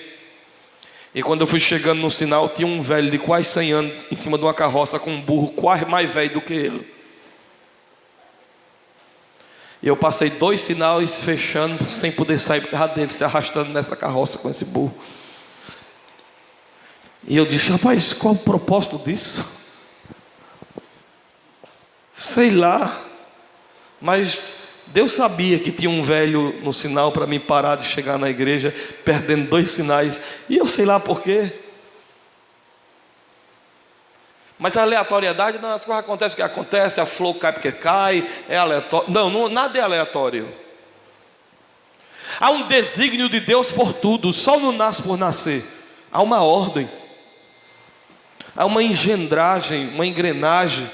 e quando eu fui chegando no sinal, tinha um velho de quase 100 anos em cima de uma carroça com um burro quase mais velho do que ele. E eu passei 2 sinais fechando, sem poder sair por causa dele, se arrastando nessa carroça com esse burro. E eu disse: rapaz, qual o propósito disso? Sei lá, mas Deus sabia que tinha um velho no sinal para mim parar de chegar na igreja, perdendo 2 sinais, e eu sei lá por quê. Mas a aleatoriedade, não, as coisas acontecem porque acontece, a flor cai porque cai, é aleatório. Não, nada é aleatório. Há um desígnio de Deus por tudo, o sol não nasce por nascer, há uma ordem, há uma engendragem, uma engrenagem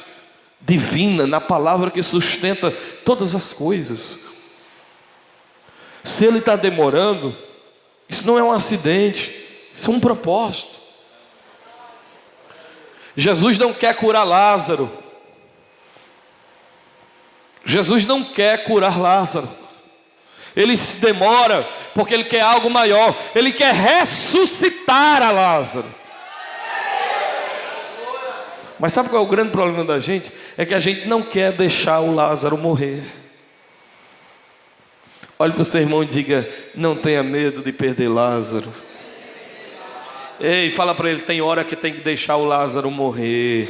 divina na palavra que sustenta todas as coisas. Se Ele está demorando, isso não é um acidente, isso é um propósito. Jesus não quer curar Lázaro. Jesus não quer curar Lázaro. Ele se demora porque Ele quer algo maior. Ele quer ressuscitar a Lázaro. Mas sabe qual é o grande problema da gente? É que a gente não quer deixar o Lázaro morrer. Olhe para o seu irmão e diga: não tenha medo de perder Lázaro. Ei, fala para ele: tem hora que tem que deixar o Lázaro morrer.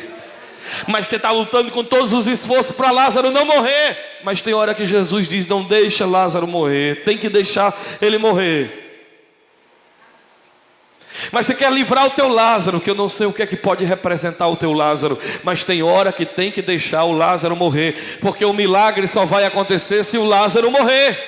Mas você está lutando com todos os esforços para Lázaro não morrer. Mas tem hora que Jesus diz: não deixa Lázaro morrer, tem que deixar ele morrer. Mas você quer livrar o teu Lázaro, que eu não sei o que é que pode representar o teu Lázaro, mas tem hora que tem que deixar o Lázaro morrer, porque o milagre só vai acontecer se o Lázaro morrer.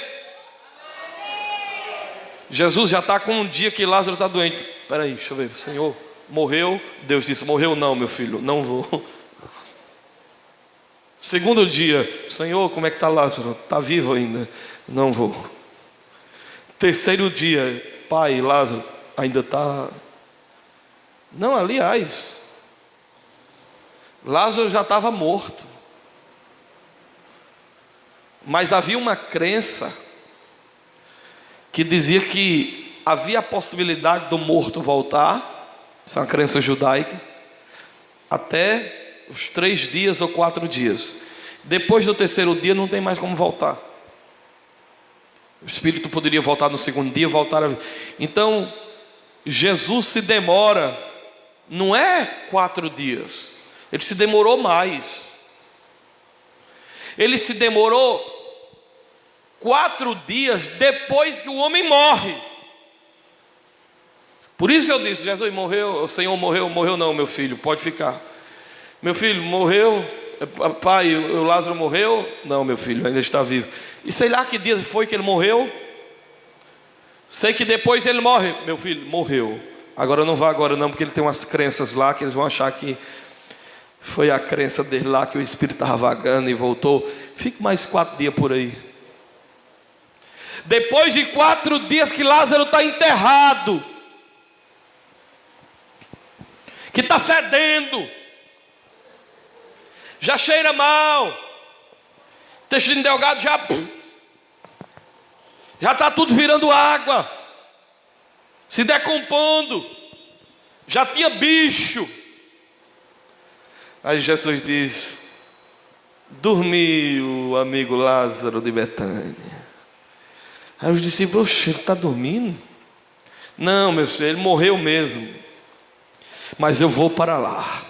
Jesus já está com um dia que Lázaro está doente. Espera aí, deixa eu ver. Senhor, morreu? Deus disse: morreu não, meu filho, não vou. Segundo dia: Senhor, como é que está Lázaro? Está vivo ainda? Não vou. Terceiro dia: Pai, Lázaro ainda está... Não, aliás, Lázaro já estava morto. Mas havia uma crença que dizia que havia a possibilidade do morto voltar. Isso é uma crença judaica. Até os 3 dias ou 4 dias. Depois do terceiro dia não tem mais como voltar. O espírito poderia voltar no segundo dia, voltar a... Então Jesus se demora, não é 4 dias, Ele se demorou mais. Ele se demorou 4 dias depois que o homem morre. Por isso eu disse: Jesus morreu, o Senhor morreu. Morreu não, meu filho, pode ficar. Meu filho, morreu. Pai, o Lázaro morreu? Não, meu filho, ainda está vivo. E sei lá que dia foi que ele morreu. Sei que depois ele morre. Meu filho, morreu. Agora não vá agora não, porque ele tem umas crenças lá que eles vão achar que foi a crença dele lá, que o espírito estava vagando e voltou. fique mais 4 dias por aí. Depois de 4 dias que Lázaro está enterrado, que está fedendo, já cheira mal, o intestino delgado já está tudo virando água, se decompondo, já tinha bicho. Aí Jesus diz: dormiu o amigo Lázaro de Betânia. Aí os discípulos: oxe, ele está dormindo? Não, meu Senhor, ele morreu mesmo, mas eu vou para lá.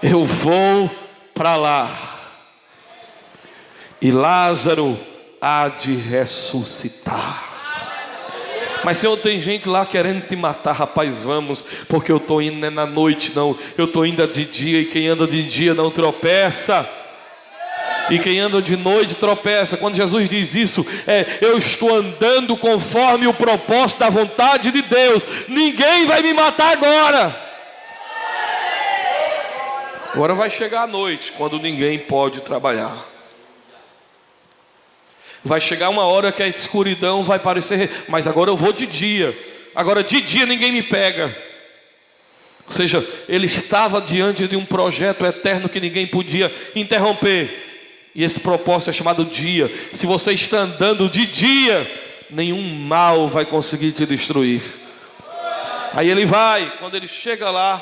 Eu vou para lá, e Lázaro há de ressuscitar. Mas Senhor, tem gente lá querendo te matar. Rapaz, vamos, porque eu estou indo não é na noite não, eu estou indo de dia, e quem anda de dia não tropeça, e quem anda de noite tropeça. Quando Jesus diz isso, eu estou andando conforme o propósito da vontade de Deus. Ninguém vai me matar agora. Agora vai chegar a noite, quando ninguém pode trabalhar. Vai chegar uma hora que a escuridão vai parecer, mas agora eu vou de dia. Agora de dia ninguém me pega. Ou seja, ele estava diante de um projeto eterno que ninguém podia interromper. E esse propósito é chamado dia. Se você está andando de dia, nenhum mal vai conseguir te destruir. Aí ele vai, quando ele chega lá,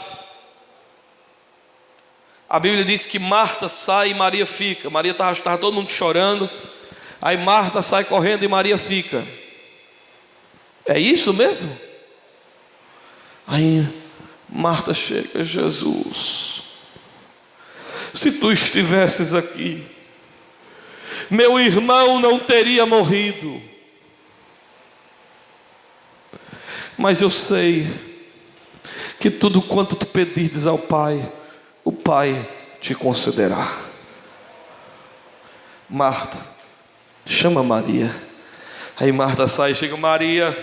a Bíblia diz que Marta sai e Maria fica. Maria estava todo mundo chorando. Aí Marta sai correndo e Maria fica. É isso mesmo? Aí Marta chega: Jesus, se tu estivesses aqui, meu irmão não teria morrido. Mas eu sei que tudo quanto tu pedires ao Pai, o Pai te concederá. Marta, chama Maria. Aí Marta sai e chega: Maria,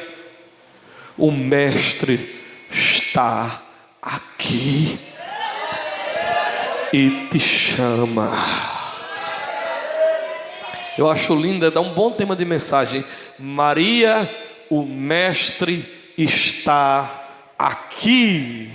o Mestre está aqui e te chama. Eu acho lindo, dá um bom tema de mensagem. Maria, o Mestre está aqui.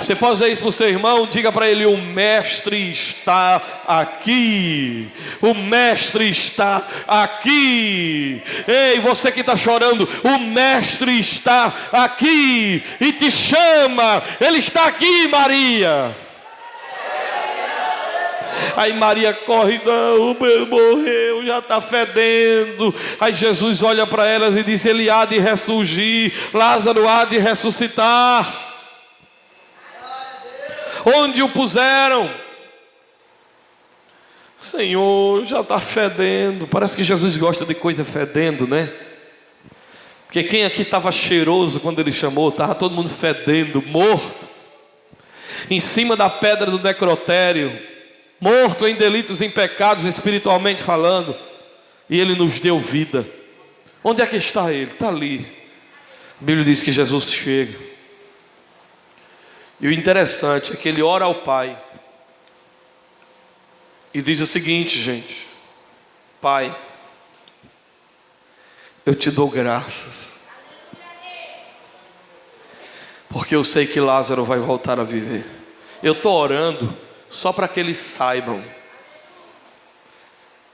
Você pode dizer isso para o seu irmão? Diga para ele: o Mestre está aqui. O Mestre está aqui. Ei, você que está chorando, o Mestre está aqui e te chama. Ele está aqui, Maria. Aí Maria corre: não, morreu, já está fedendo. Aí Jesus olha para elas e diz: ele há de ressurgir, Lázaro há de ressuscitar. Onde o puseram? Senhor, já está fedendo. Parece que Jesus gosta de coisa fedendo, né? Porque quem aqui estava cheiroso quando ele chamou? Estava todo mundo fedendo, morto, em cima da pedra do necrotério, morto em delitos e em pecados, espiritualmente falando. E ele nos deu vida. Onde é que está ele? Está ali. A Bíblia diz que Jesus chega. E o interessante é que ele ora ao Pai e diz o seguinte, gente: Pai, eu te dou graças, porque eu sei que Lázaro vai voltar a viver. Eu estou orando só para que eles saibam.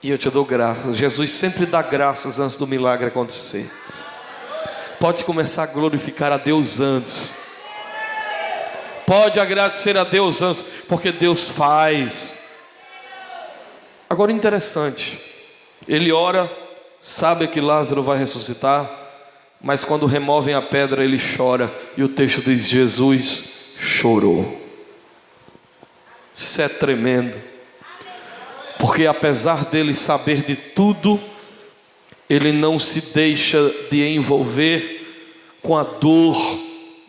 E eu te dou graças. Jesus sempre dá graças antes do milagre acontecer. Pode começar a glorificar a Deus antes. Pode agradecer a Deus antes, porque Deus faz. Agora interessante, ele ora, sabe que Lázaro vai ressuscitar, mas quando removem a pedra ele chora. E o texto diz: Jesus chorou. Isso é tremendo, porque apesar dele saber de tudo, ele não se deixa de envolver com a dor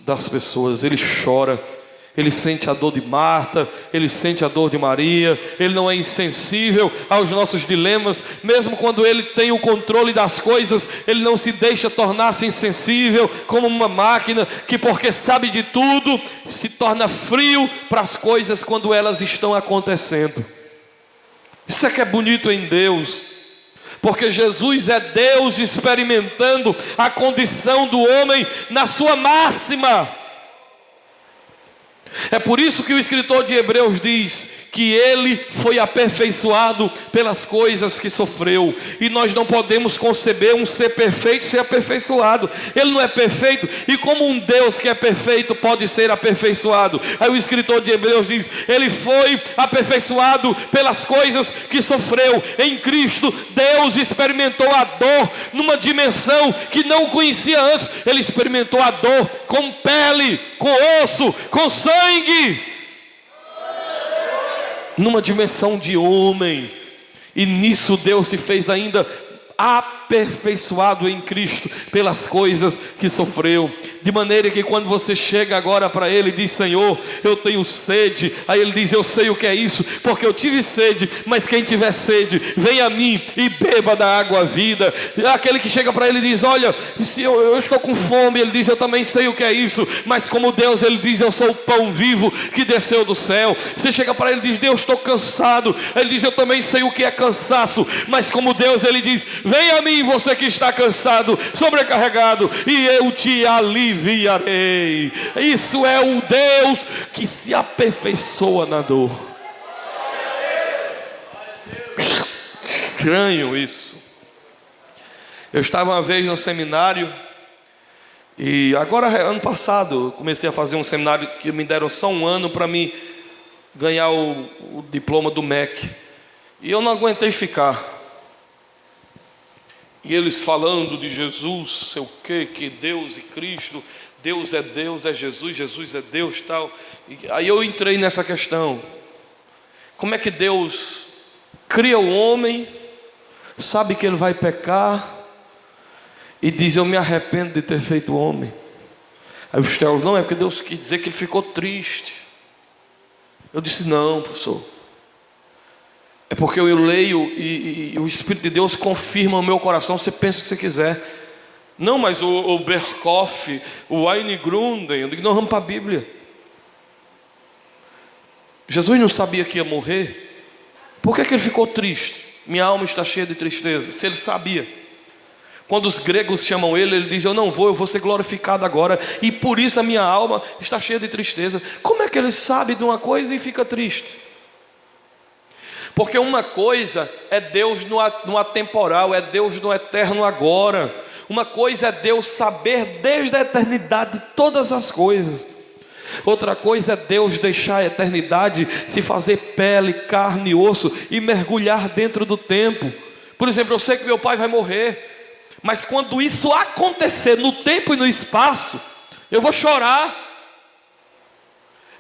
das pessoas. Ele chora. Ele sente a dor de Marta, ele sente a dor de Maria. Ele não é insensível aos nossos dilemas. Mesmo quando ele tem o controle das coisas, ele não se deixa tornar-se insensível, como uma máquina que, porque sabe de tudo, se torna frio para as coisas quando elas estão acontecendo. Isso é que é bonito em Deus, porque Jesus é Deus experimentando a condição do homem na sua máxima. É por isso que o escritor de Hebreus diz que ele foi aperfeiçoado pelas coisas que sofreu. E nós não podemos conceber um ser perfeito ser aperfeiçoado. Ele não é perfeito, e como um Deus que é perfeito pode ser aperfeiçoado? Aí o escritor de Hebreus diz: ele foi aperfeiçoado pelas coisas que sofreu. Em Cristo, Deus experimentou a dor numa dimensão que não conhecia antes. Ele experimentou a dor com pele, com osso, com sangue, numa dimensão de homem. E nisso Deus se fez ainda aperfeiçoado em Cristo pelas coisas que sofreu. De maneira que quando você chega agora para Ele e diz: Senhor, eu tenho sede, aí Ele diz: eu sei o que é isso, porque eu tive sede, mas quem tiver sede, venha a mim e beba da água vida. Aquele que chega para Ele e diz: olha, se eu estou com fome, Ele diz: eu também sei o que é isso, mas como Deus, Ele diz: eu sou o pão vivo que desceu do céu. Você chega para Ele e diz: Deus, estou cansado, Ele diz: eu também sei o que é cansaço, mas como Deus, Ele diz: venha a mim, você que está cansado, sobrecarregado, e eu te aliviarei. Isso é o Deus que se aperfeiçoa na dor. Estranho isso. Eu estava uma vez no seminário, e agora ano passado eu comecei a fazer um seminário que me deram só um ano para mim ganhar o diploma do MEC, e eu não aguentei ficar. E eles falando de Jesus, sei o quê, que Deus e Cristo, Deus, é Jesus, Jesus é Deus, tal. E aí eu entrei nessa questão: como é que Deus cria o homem, sabe que ele vai pecar, e diz: eu me arrependo de ter feito o homem? Aí os teólogos: não, é porque Deus quis dizer que ele ficou triste. Eu disse: não, professor, é porque eu leio e o Espírito de Deus confirma o meu coração. Você pensa o que você quiser. Não, mas o Berkhoff, o Wayne Grudem, eu digo: não, vamos para a Bíblia. Jesus não sabia que ia morrer. Por que ele ficou triste? Minha alma está cheia de tristeza. Se ele sabia. Quando os gregos chamam ele, ele diz: eu não vou, eu vou ser glorificado agora, e por isso a minha alma está cheia de tristeza. Como é que ele sabe de uma coisa e fica triste? Porque uma coisa é Deus no atemporal, é Deus no eterno agora. Uma coisa é Deus saber desde a eternidade todas as coisas. Outra coisa é Deus deixar a eternidade se fazer pele, carne e osso e mergulhar dentro do tempo. Por exemplo, eu sei que meu pai vai morrer, mas quando isso acontecer no tempo e no espaço, eu vou chorar.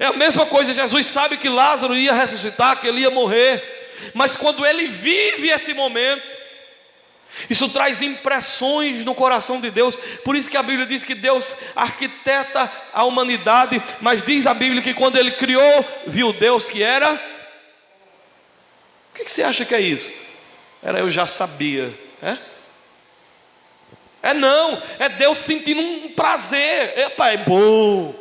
É a mesma coisa, Jesus sabe que Lázaro ia ressuscitar, que ele ia morrer, mas quando ele vive esse momento, isso traz impressões no coração de Deus. Por isso que a Bíblia diz que Deus arquiteta a humanidade, mas diz a Bíblia que quando ele criou, viu Deus que era... O que você acha que é isso? Era eu já sabia, não, é Deus sentindo um prazer. Epa, é bom.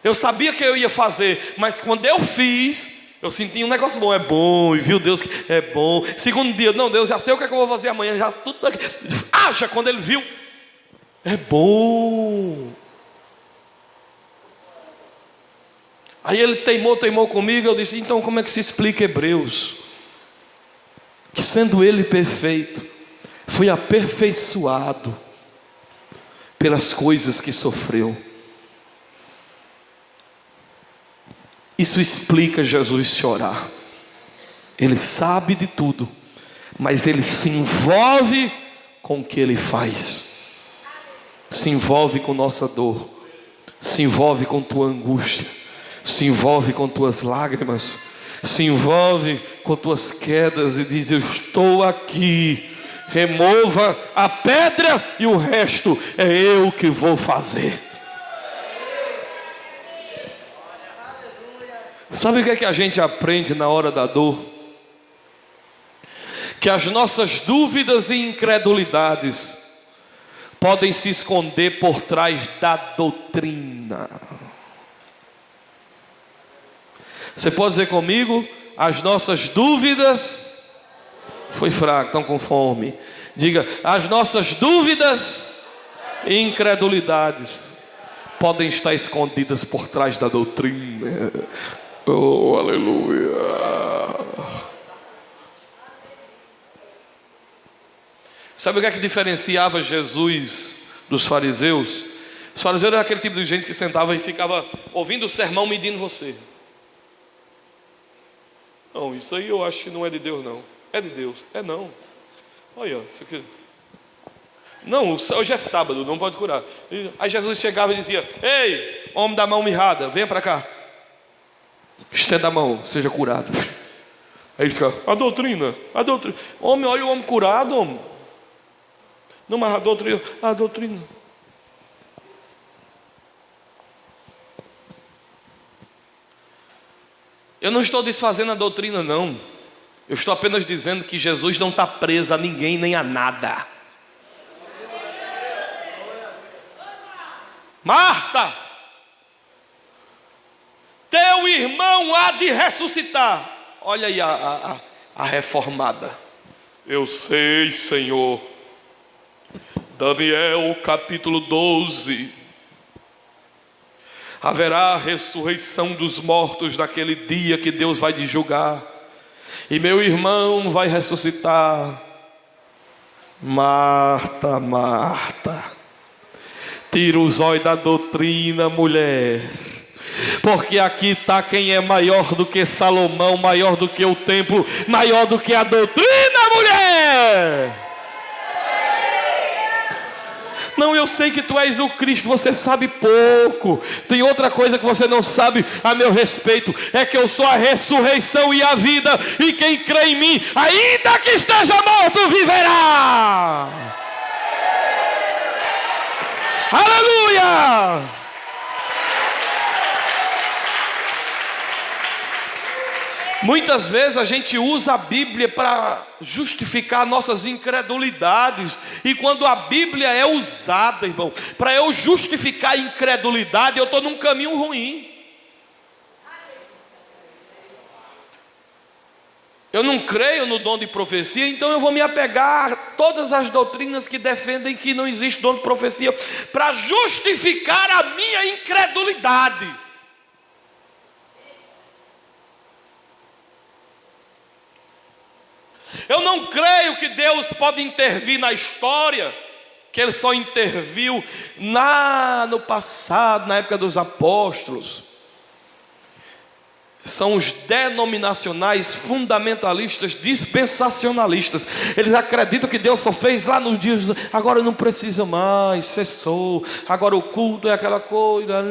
Eu sabia que eu ia fazer, mas quando eu fiz, eu senti um negócio bom. É bom, e viu Deus que é bom. Segundo dia, não, Deus, já sei o que é que eu vou fazer amanhã, já tudo acha. Quando ele viu, é bom. Aí ele teimou comigo. Eu disse: então como é que se explica Hebreus? Que sendo ele perfeito, foi aperfeiçoado pelas coisas que sofreu. Isso explica Jesus chorar. Ele sabe de tudo, mas ele se envolve com o que ele faz. Se envolve com nossa dor, se envolve com tua angústia, se envolve com tuas lágrimas, se envolve com tuas quedas e diz: eu estou aqui, remova a pedra e o resto é eu que vou fazer. Sabe o que é que a gente aprende na hora da dor? Que as nossas dúvidas e incredulidades podem se esconder por trás da doutrina. Você pode dizer comigo: as nossas dúvidas. Foi fraco, estão com fome. Diga, as nossas dúvidas e incredulidades podem estar escondidas por trás da doutrina. Oh, aleluia. Sabe o que é que diferenciava Jesus dos fariseus? Os fariseus eram aquele tipo de gente que sentava e ficava ouvindo o sermão medindo você. Não, isso aí eu acho que não é de Deus não. É de Deus. É não. Olha, isso aqui. Não, hoje é sábado, não pode curar. Aí Jesus chegava e dizia: ei, homem da mão mirrada, venha para cá. Estenda a mão, seja curado. Aí eles ficam: a doutrina. Homem, olha o homem curado, homem. Não, mas a doutrina. Eu não estou desfazendo a doutrina, não. Eu estou apenas dizendo que Jesus não está preso a ninguém nem a nada. Marta, teu irmão há de ressuscitar. Olha aí a reformada. Eu sei, Senhor. Daniel capítulo 12. Haverá ressurreição dos mortos naquele dia que Deus vai te julgar. E meu irmão vai ressuscitar. Marta, Marta, tira os olhos da doutrina, mulher. Porque aqui está quem é maior do que Salomão, maior do que o templo, maior do que a doutrina, mulher. Não, eu sei que tu és o Cristo, você sabe pouco. Tem outra coisa que você não sabe a meu respeito, é que eu sou a ressurreição e a vida, e quem crê em mim, ainda que esteja morto, viverá. Aleluia! Muitas vezes a gente usa a Bíblia para justificar nossas incredulidades. E quando a Bíblia é usada, irmão, para eu justificar a incredulidade, eu estou num caminho ruim. Eu não creio no dom de profecia, então eu vou me apegar a todas as doutrinas que defendem que não existe dom de profecia, para justificar a minha incredulidade. Eu não creio que Deus pode intervir na história, que Ele só interviu no passado, na época dos apóstolos. São os denominacionais, fundamentalistas, dispensacionalistas. Eles acreditam que Deus só fez lá nos dias, agora não precisa mais, cessou, agora o culto é aquela coisa,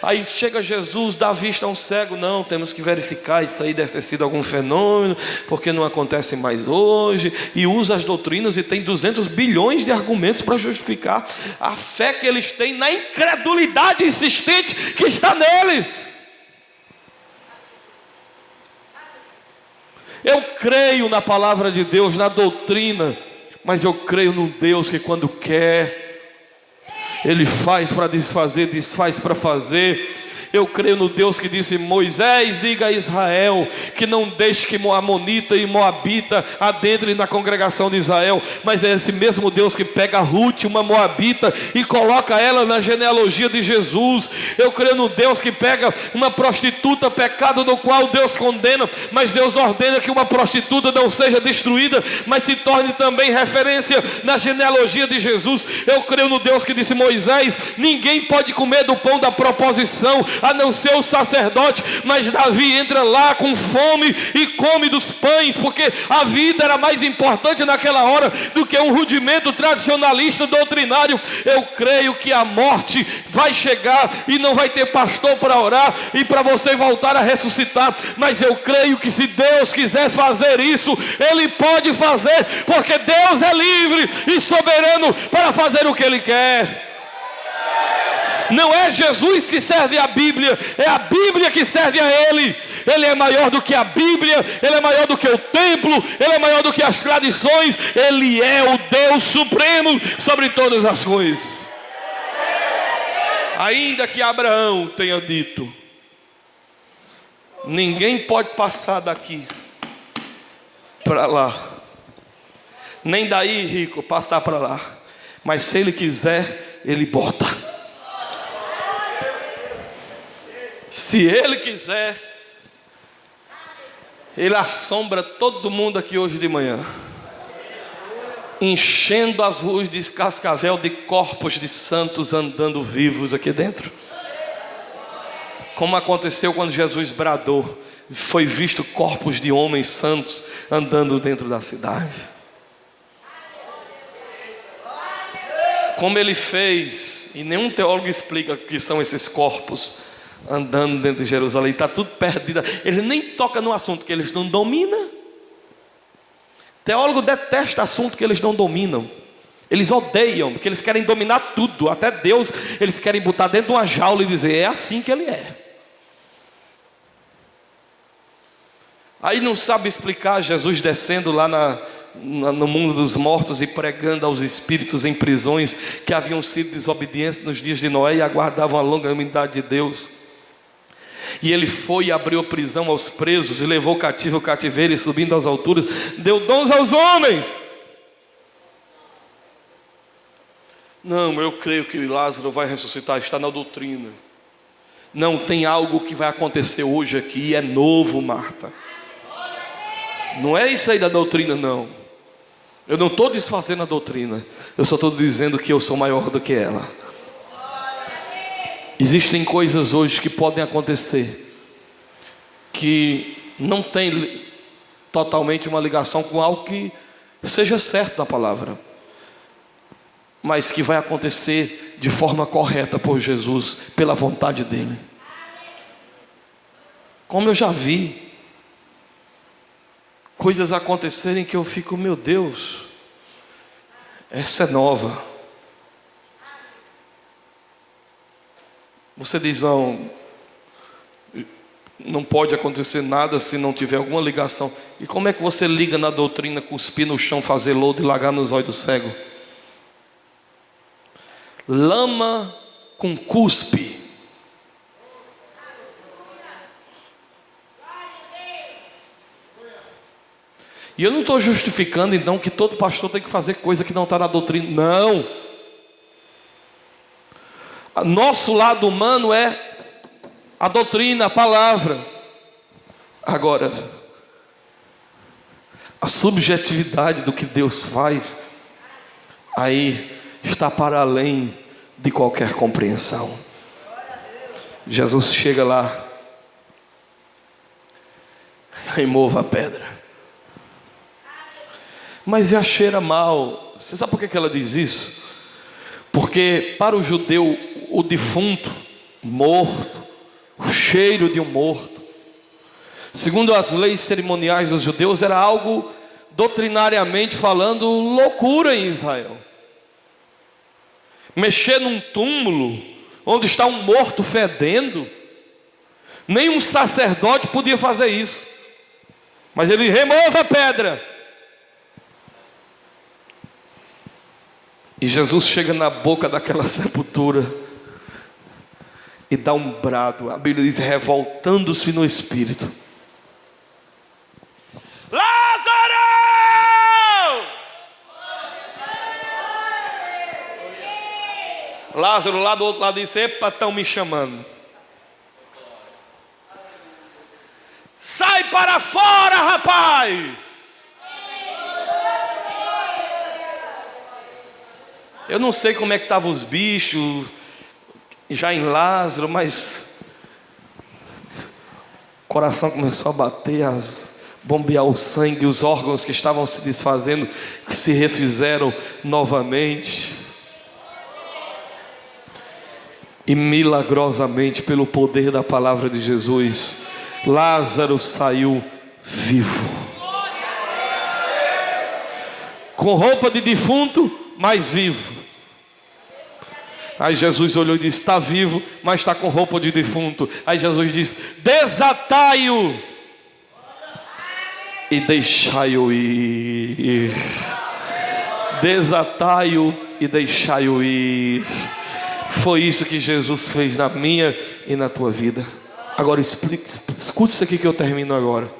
Aí chega Jesus, dá vista a um cego. Não, temos que verificar, isso aí deve ter sido algum fenômeno, porque não acontece mais hoje. E usa as doutrinas e tem 200 bilhões de argumentos para justificar a fé que eles têm na incredulidade insistente que está neles. Eu creio na palavra de Deus, na doutrina, mas eu creio num Deus que quando quer, Ele faz para desfazer, desfaz para fazer. Eu creio no Deus que disse: Moisés, diga a Israel que não deixe que Amonita e Moabita adentrem na congregação de Israel. Mas é esse mesmo Deus que pega Ruth, uma Moabita, e coloca ela na genealogia de Jesus. Eu creio no Deus que pega uma prostituta, pecado do qual Deus condena, mas Deus ordena que uma prostituta não seja destruída, mas se torne também referência na genealogia de Jesus. Eu creio no Deus que disse: Moisés, ninguém pode comer do pão da proposição, a não ser o sacerdote. Mas Davi entra lá com fome e come dos pães, porque a vida era mais importante naquela hora do que um rudimento tradicionalista doutrinário. Eu creio que a morte vai chegar e não vai ter pastor para orar e para você voltar a ressuscitar. Mas eu creio que se Deus quiser fazer isso, Ele pode fazer, porque Deus é livre e soberano para fazer o que Ele quer. Não é Jesus que serve a Bíblia, é a Bíblia que serve a Ele. Ele é maior do que a Bíblia, Ele é maior do que o templo, Ele é maior do que as tradições. Ele é o Deus supremo sobre todas as coisas. Ainda que Abraão tenha dito: Ninguém pode passar daqui para lá, nem daí, rico, passar para lá. Mas se ele quiser, ele bota. Se ele quiser, ele assombra todo mundo aqui hoje de manhã, enchendo as ruas de Cascavel de corpos de santos andando vivos aqui dentro. Como aconteceu quando Jesus bradou, foi visto corpos de homens santos andando dentro da cidade. Como ele fez, e nenhum teólogo explica o que são esses corpos andando dentro de Jerusalém, está tudo perdido. Ele nem toca no assunto que eles não dominam. Teólogo detesta assunto que eles não dominam. Eles odeiam, porque eles querem dominar tudo, até Deus eles querem botar dentro de uma jaula e dizer, é assim que ele é. Aí não sabe explicar Jesus descendo lá no mundo dos mortos e pregando aos espíritos em prisões que haviam sido desobedientes nos dias de Noé e aguardavam a longanimidade de Deus. E ele foi e abriu prisão aos presos e levou cativo o cativeiro, e subindo às alturas deu dons aos homens. Não, eu creio que Lázaro vai ressuscitar, está na doutrina. Não, tem algo que vai acontecer hoje aqui e é novo, Marta. Não é isso aí da doutrina, não. Eu não estou desfazendo a doutrina, eu só estou dizendo que eu sou maior do que ela. Existem coisas hoje que podem acontecer que não tem totalmente uma ligação com algo que seja certo da palavra, mas que vai acontecer de forma correta por Jesus, pela vontade dele. Como eu já vi coisas acontecerem que eu fico, meu Deus, essa é nova. Você diz, não pode acontecer nada se não tiver alguma ligação. E como é que você liga na doutrina, cuspir no chão, fazer lodo e largar nos olhos do cego? Lama com cuspe. E eu não estou justificando então que todo pastor tem que fazer coisa que não está na doutrina. Não. Nosso lado humano é a doutrina, a palavra. Agora, a subjetividade do que Deus faz, aí está para além de qualquer compreensão. Jesus chega lá, remova a pedra. Mas já cheira mal. Você sabe por que ela diz isso? Porque para o judeu, o defunto, morto, o cheiro de um morto, segundo as leis cerimoniais dos judeus, era algo, doutrinariamente falando, loucura em Israel. Mexer num túmulo, onde está um morto fedendo, nenhum sacerdote podia fazer isso. Mas ele remova a pedra. E Jesus chega na boca daquela sepultura e dá um brado. A Bíblia diz, revoltando-se no espírito: Lázaro! Lázaro lá do outro lado disse, epa, estão me chamando. Sai para fora, rapaz! Eu não sei como é que estavam os bichos já em Lázaro, mas o coração começou a bater, a bombear o sangue, os órgãos que estavam se desfazendo, que se refizeram novamente. E milagrosamente, pelo poder da palavra de Jesus, Lázaro saiu vivo, com roupa de defunto, mas vivo. Aí Jesus olhou e disse, está vivo, mas está com roupa de defunto. Aí Jesus disse, desatai-o e deixai-o ir. Desatai-o e deixai-o ir. Foi isso que Jesus fez na minha e na tua vida. Agora escute isso aqui que eu termino agora.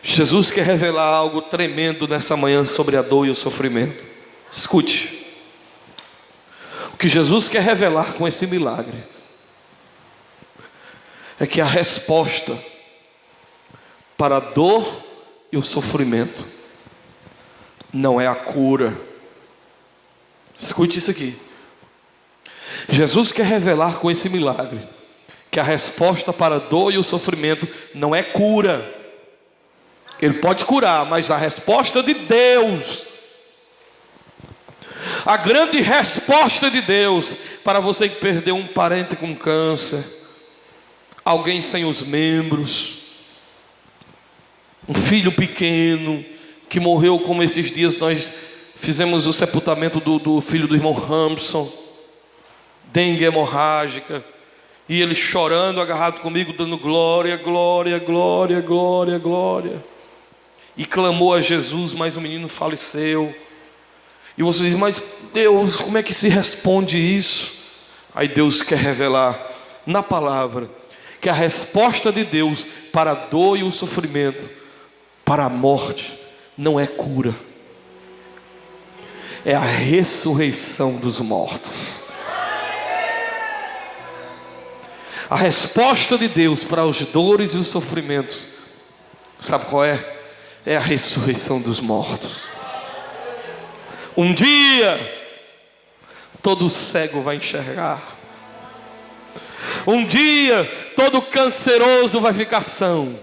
Jesus quer revelar algo tremendo nessa manhã sobre a dor e o sofrimento. Escute. O que Jesus quer revelar com esse milagre é que a resposta para a dor e o sofrimento não é a cura. Escute isso aqui. Jesus quer revelar com esse milagre que a resposta para a dor e o sofrimento não é cura. Ele pode curar, mas a resposta de Deus, a grande resposta de Deus para você que perdeu um parente com câncer, alguém sem os membros, um filho pequeno que morreu, como esses dias nós fizemos o sepultamento do filho do irmão Ramson, dengue hemorrágica, e ele chorando, agarrado comigo, dando glória, glória, glória, glória, glória, e clamou a Jesus, mas o menino faleceu. E você diz, mas Deus, como é que se responde isso? Aí Deus quer revelar na palavra que a resposta de Deus para a dor e o sofrimento, para a morte, não é cura, é a ressurreição dos mortos. A resposta de Deus para as dores e os sofrimentos, sabe qual é? É a ressurreição dos mortos. Um dia todo cego vai enxergar. Um dia todo canceroso vai ficar são.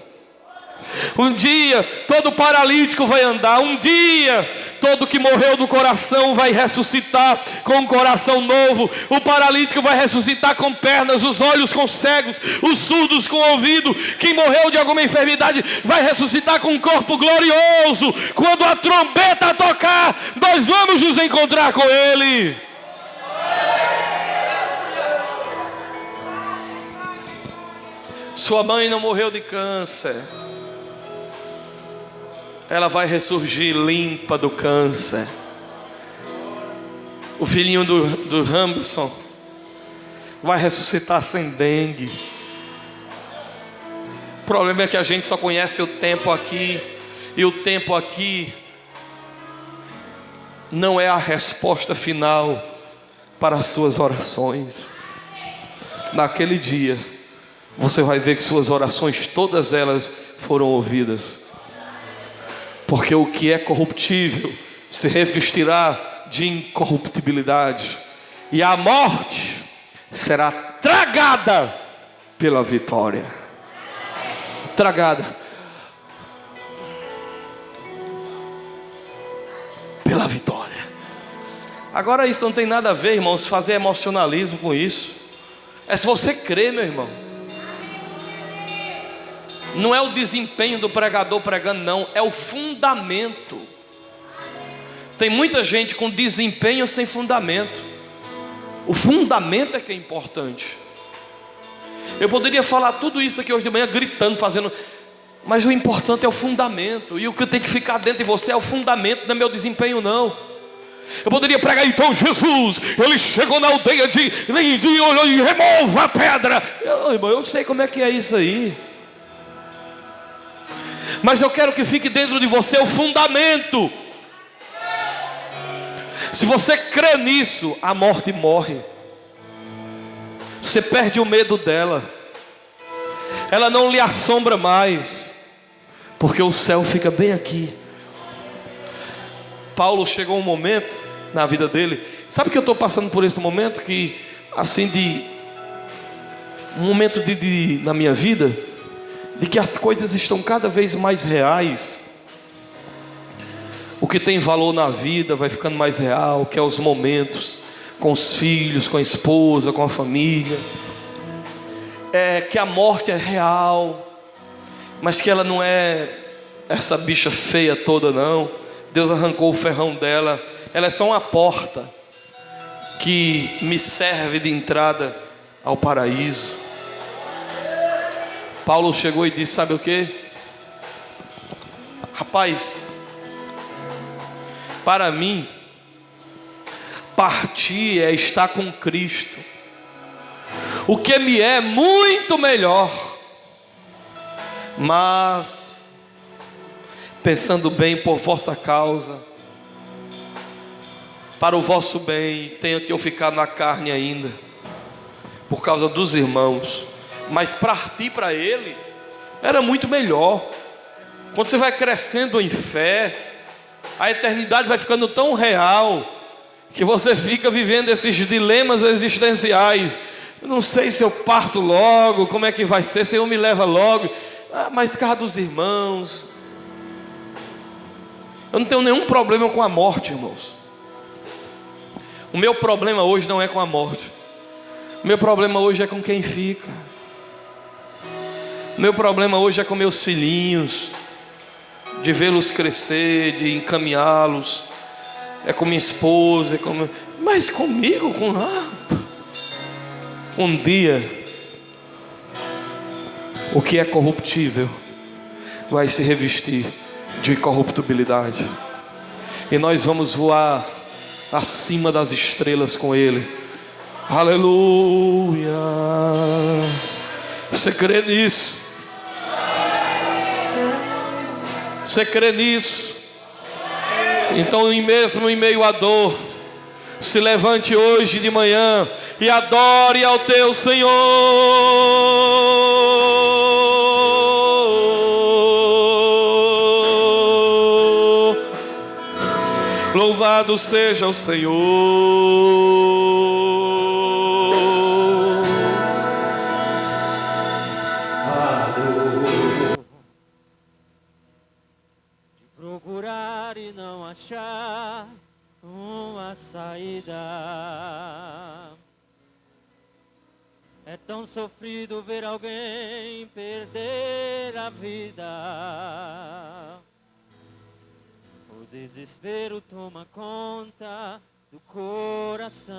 Um dia todo paralítico vai andar. Um dia todo que morreu do coração vai ressuscitar com um coração novo. O paralítico vai ressuscitar com pernas, os olhos com cegos, os surdos com ouvido. Quem morreu de alguma enfermidade vai ressuscitar com um corpo glorioso. Quando a trombeta tocar, nós vamos nos encontrar com Ele. Sua mãe não morreu de câncer, ela vai ressurgir limpa do câncer. O filhinho do Ramson vai ressuscitar sem dengue. O problema é que a gente só conhece o tempo aqui, e o tempo aqui não é a resposta final para as suas orações. Naquele dia você vai ver que suas orações, todas elas foram ouvidas. Porque o que é corruptível se revestirá de incorruptibilidade, e a morte será tragada pela vitória. Tragada pela vitória. Agora isso não tem nada a ver, irmãos, fazer emocionalismo com isso. É se você crê, meu irmão. Não é o desempenho do pregador pregando, não, é o fundamento. Tem muita gente com desempenho sem fundamento. O fundamento é que é importante. Eu poderia falar tudo isso aqui hoje de manhã gritando, fazendo, mas o importante é o fundamento. E o que tem que ficar dentro de você é o fundamento, não é meu desempenho não. Eu poderia pregar, então Jesus, ele chegou na aldeia e olhou e remova a pedra. Eu sei como é que é isso aí, mas eu quero que fique dentro de você o fundamento. Se você crê nisso, a morte morre. Você perde o medo dela. Ela não lhe assombra mais, porque o céu fica bem aqui. Paulo chegou um momento na vida dele. Sabe que eu estou passando por esse momento que, assim, um momento na minha vida, de que as coisas estão cada vez mais reais. O que tem valor na vida vai ficando mais real, que é os momentos com os filhos, com a esposa, com a família. É que a morte é real, mas que ela não é essa bicha feia toda não. Deus arrancou o ferrão dela. Ela é só uma porta que me serve de entrada ao paraíso. Paulo chegou e disse, sabe o que? Rapaz, para mim, partir é estar com Cristo. o que me é muito melhor. Mas, pensando bem por vossa causa, para o vosso bem, tenho que eu ficar na carne ainda, por causa dos irmãos. Mas partir para Ele era muito melhor. Quando você vai crescendo em fé, a eternidade vai ficando tão real, que você fica vivendo esses dilemas existenciais. Eu não sei se eu parto logo, como é que vai ser, se eu me leva logo. Mas casa dos irmãos, eu não tenho nenhum problema com a morte, irmãos. O meu problema hoje não é com a morte. O meu problema hoje é com quem fica. O meu problema hoje é com meus filhinhos, de vê-los crescer, de encaminhá-los. É com minha esposa, mas comigo, um dia, o que é corruptível vai se revestir de incorruptibilidade, e nós vamos voar acima das estrelas com Ele. Aleluia! Você crê nisso? Você crê nisso? Então, mesmo em meio à dor, se levante hoje de manhã e adore ao teu Senhor. Louvado seja o Senhor. De procurar e não achar uma saída. É tão sofrido ver alguém perder a vida. O desespero toma conta do coração.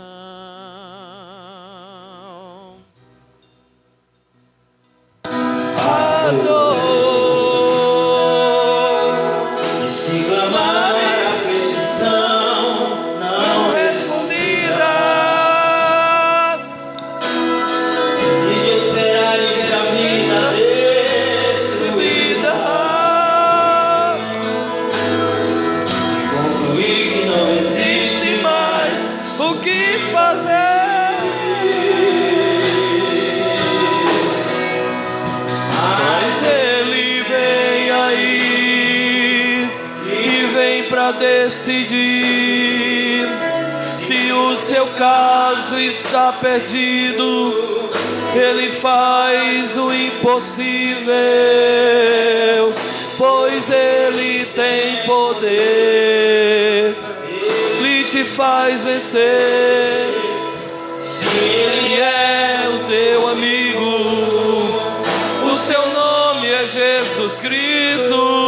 A dor, e se clamar a petição não respondida, e de esperar e ver a vida destruída, concluir que não existe mais o que fazer. Mas Ele vem aí e vem para decidir. Se o seu caso está perdido, Ele faz o impossível, pois Ele tem poder. Ele te faz vencer. Se Ele é o teu amigo, o seu nome é Jesus Cristo.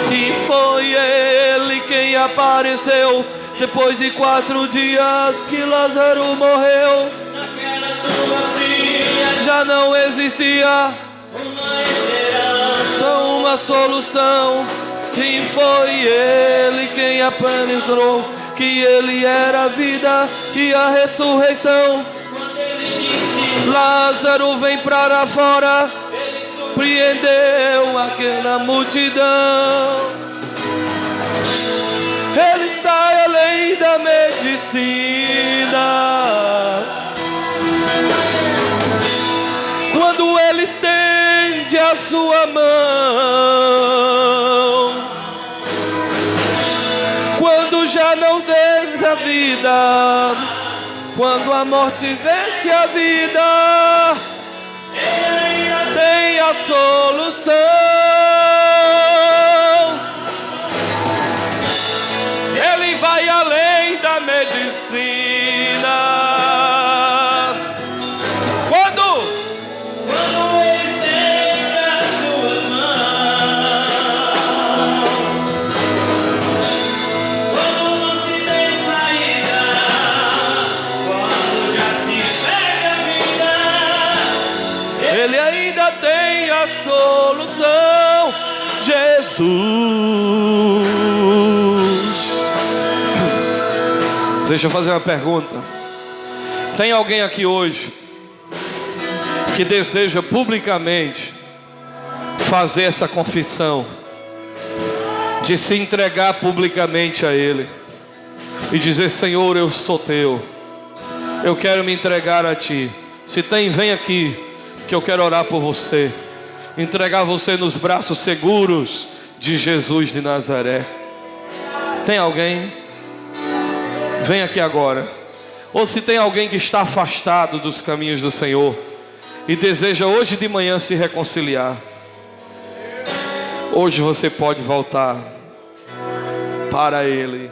Se foi Ele quem apareceu depois de 4 dias que Lázaro morreu, naquela tumba fria, já não existia uma esperança, uma solução. E foi Ele quem apareceu, que Ele era a vida e a ressurreição. quando Ele disse, Lázaro, vem para fora, surpreendeu aquela multidão. Ele está além da medicina. Quando Ele estende a sua mão, quando já não vence a vida, quando a morte vence a vida, tem a solução. Ele vai além da medicina. Quando Ele estende as suas mãos, quando não se tem saída, quando já se perde a vida, Ele ainda tem a solução. Jesus. Deixa eu fazer uma pergunta. Tem alguém aqui hoje que deseja publicamente fazer essa confissão, de se entregar publicamente a Ele e dizer: Senhor, eu sou teu, eu quero me entregar a Ti. Se tem, vem aqui, que eu quero orar por você, entregar você nos braços seguros de Jesus de Nazaré. Tem alguém? Vem aqui agora. Ou se tem alguém que está afastado dos caminhos do Senhor e deseja hoje de manhã se reconciliar, hoje você pode voltar para Ele.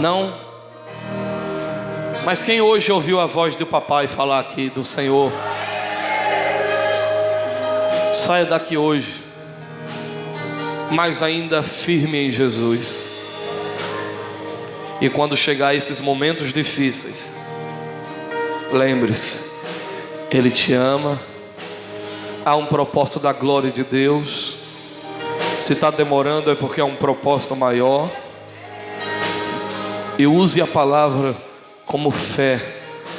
Não? Mas quem hoje ouviu a voz do papai falar aqui do Senhor, saia daqui hoje, mas ainda firme em Jesus. E quando chegar esses momentos difíceis, lembre-se, Ele te ama, há um propósito da glória de Deus. Se está demorando é porque há um propósito maior. E use a palavra como fé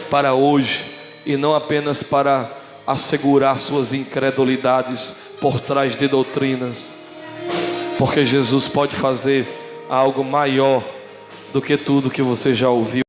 para hoje, e não apenas para assegurar suas incredulidades por trás de doutrinas, porque Jesus pode fazer algo maior do que tudo que você já ouviu.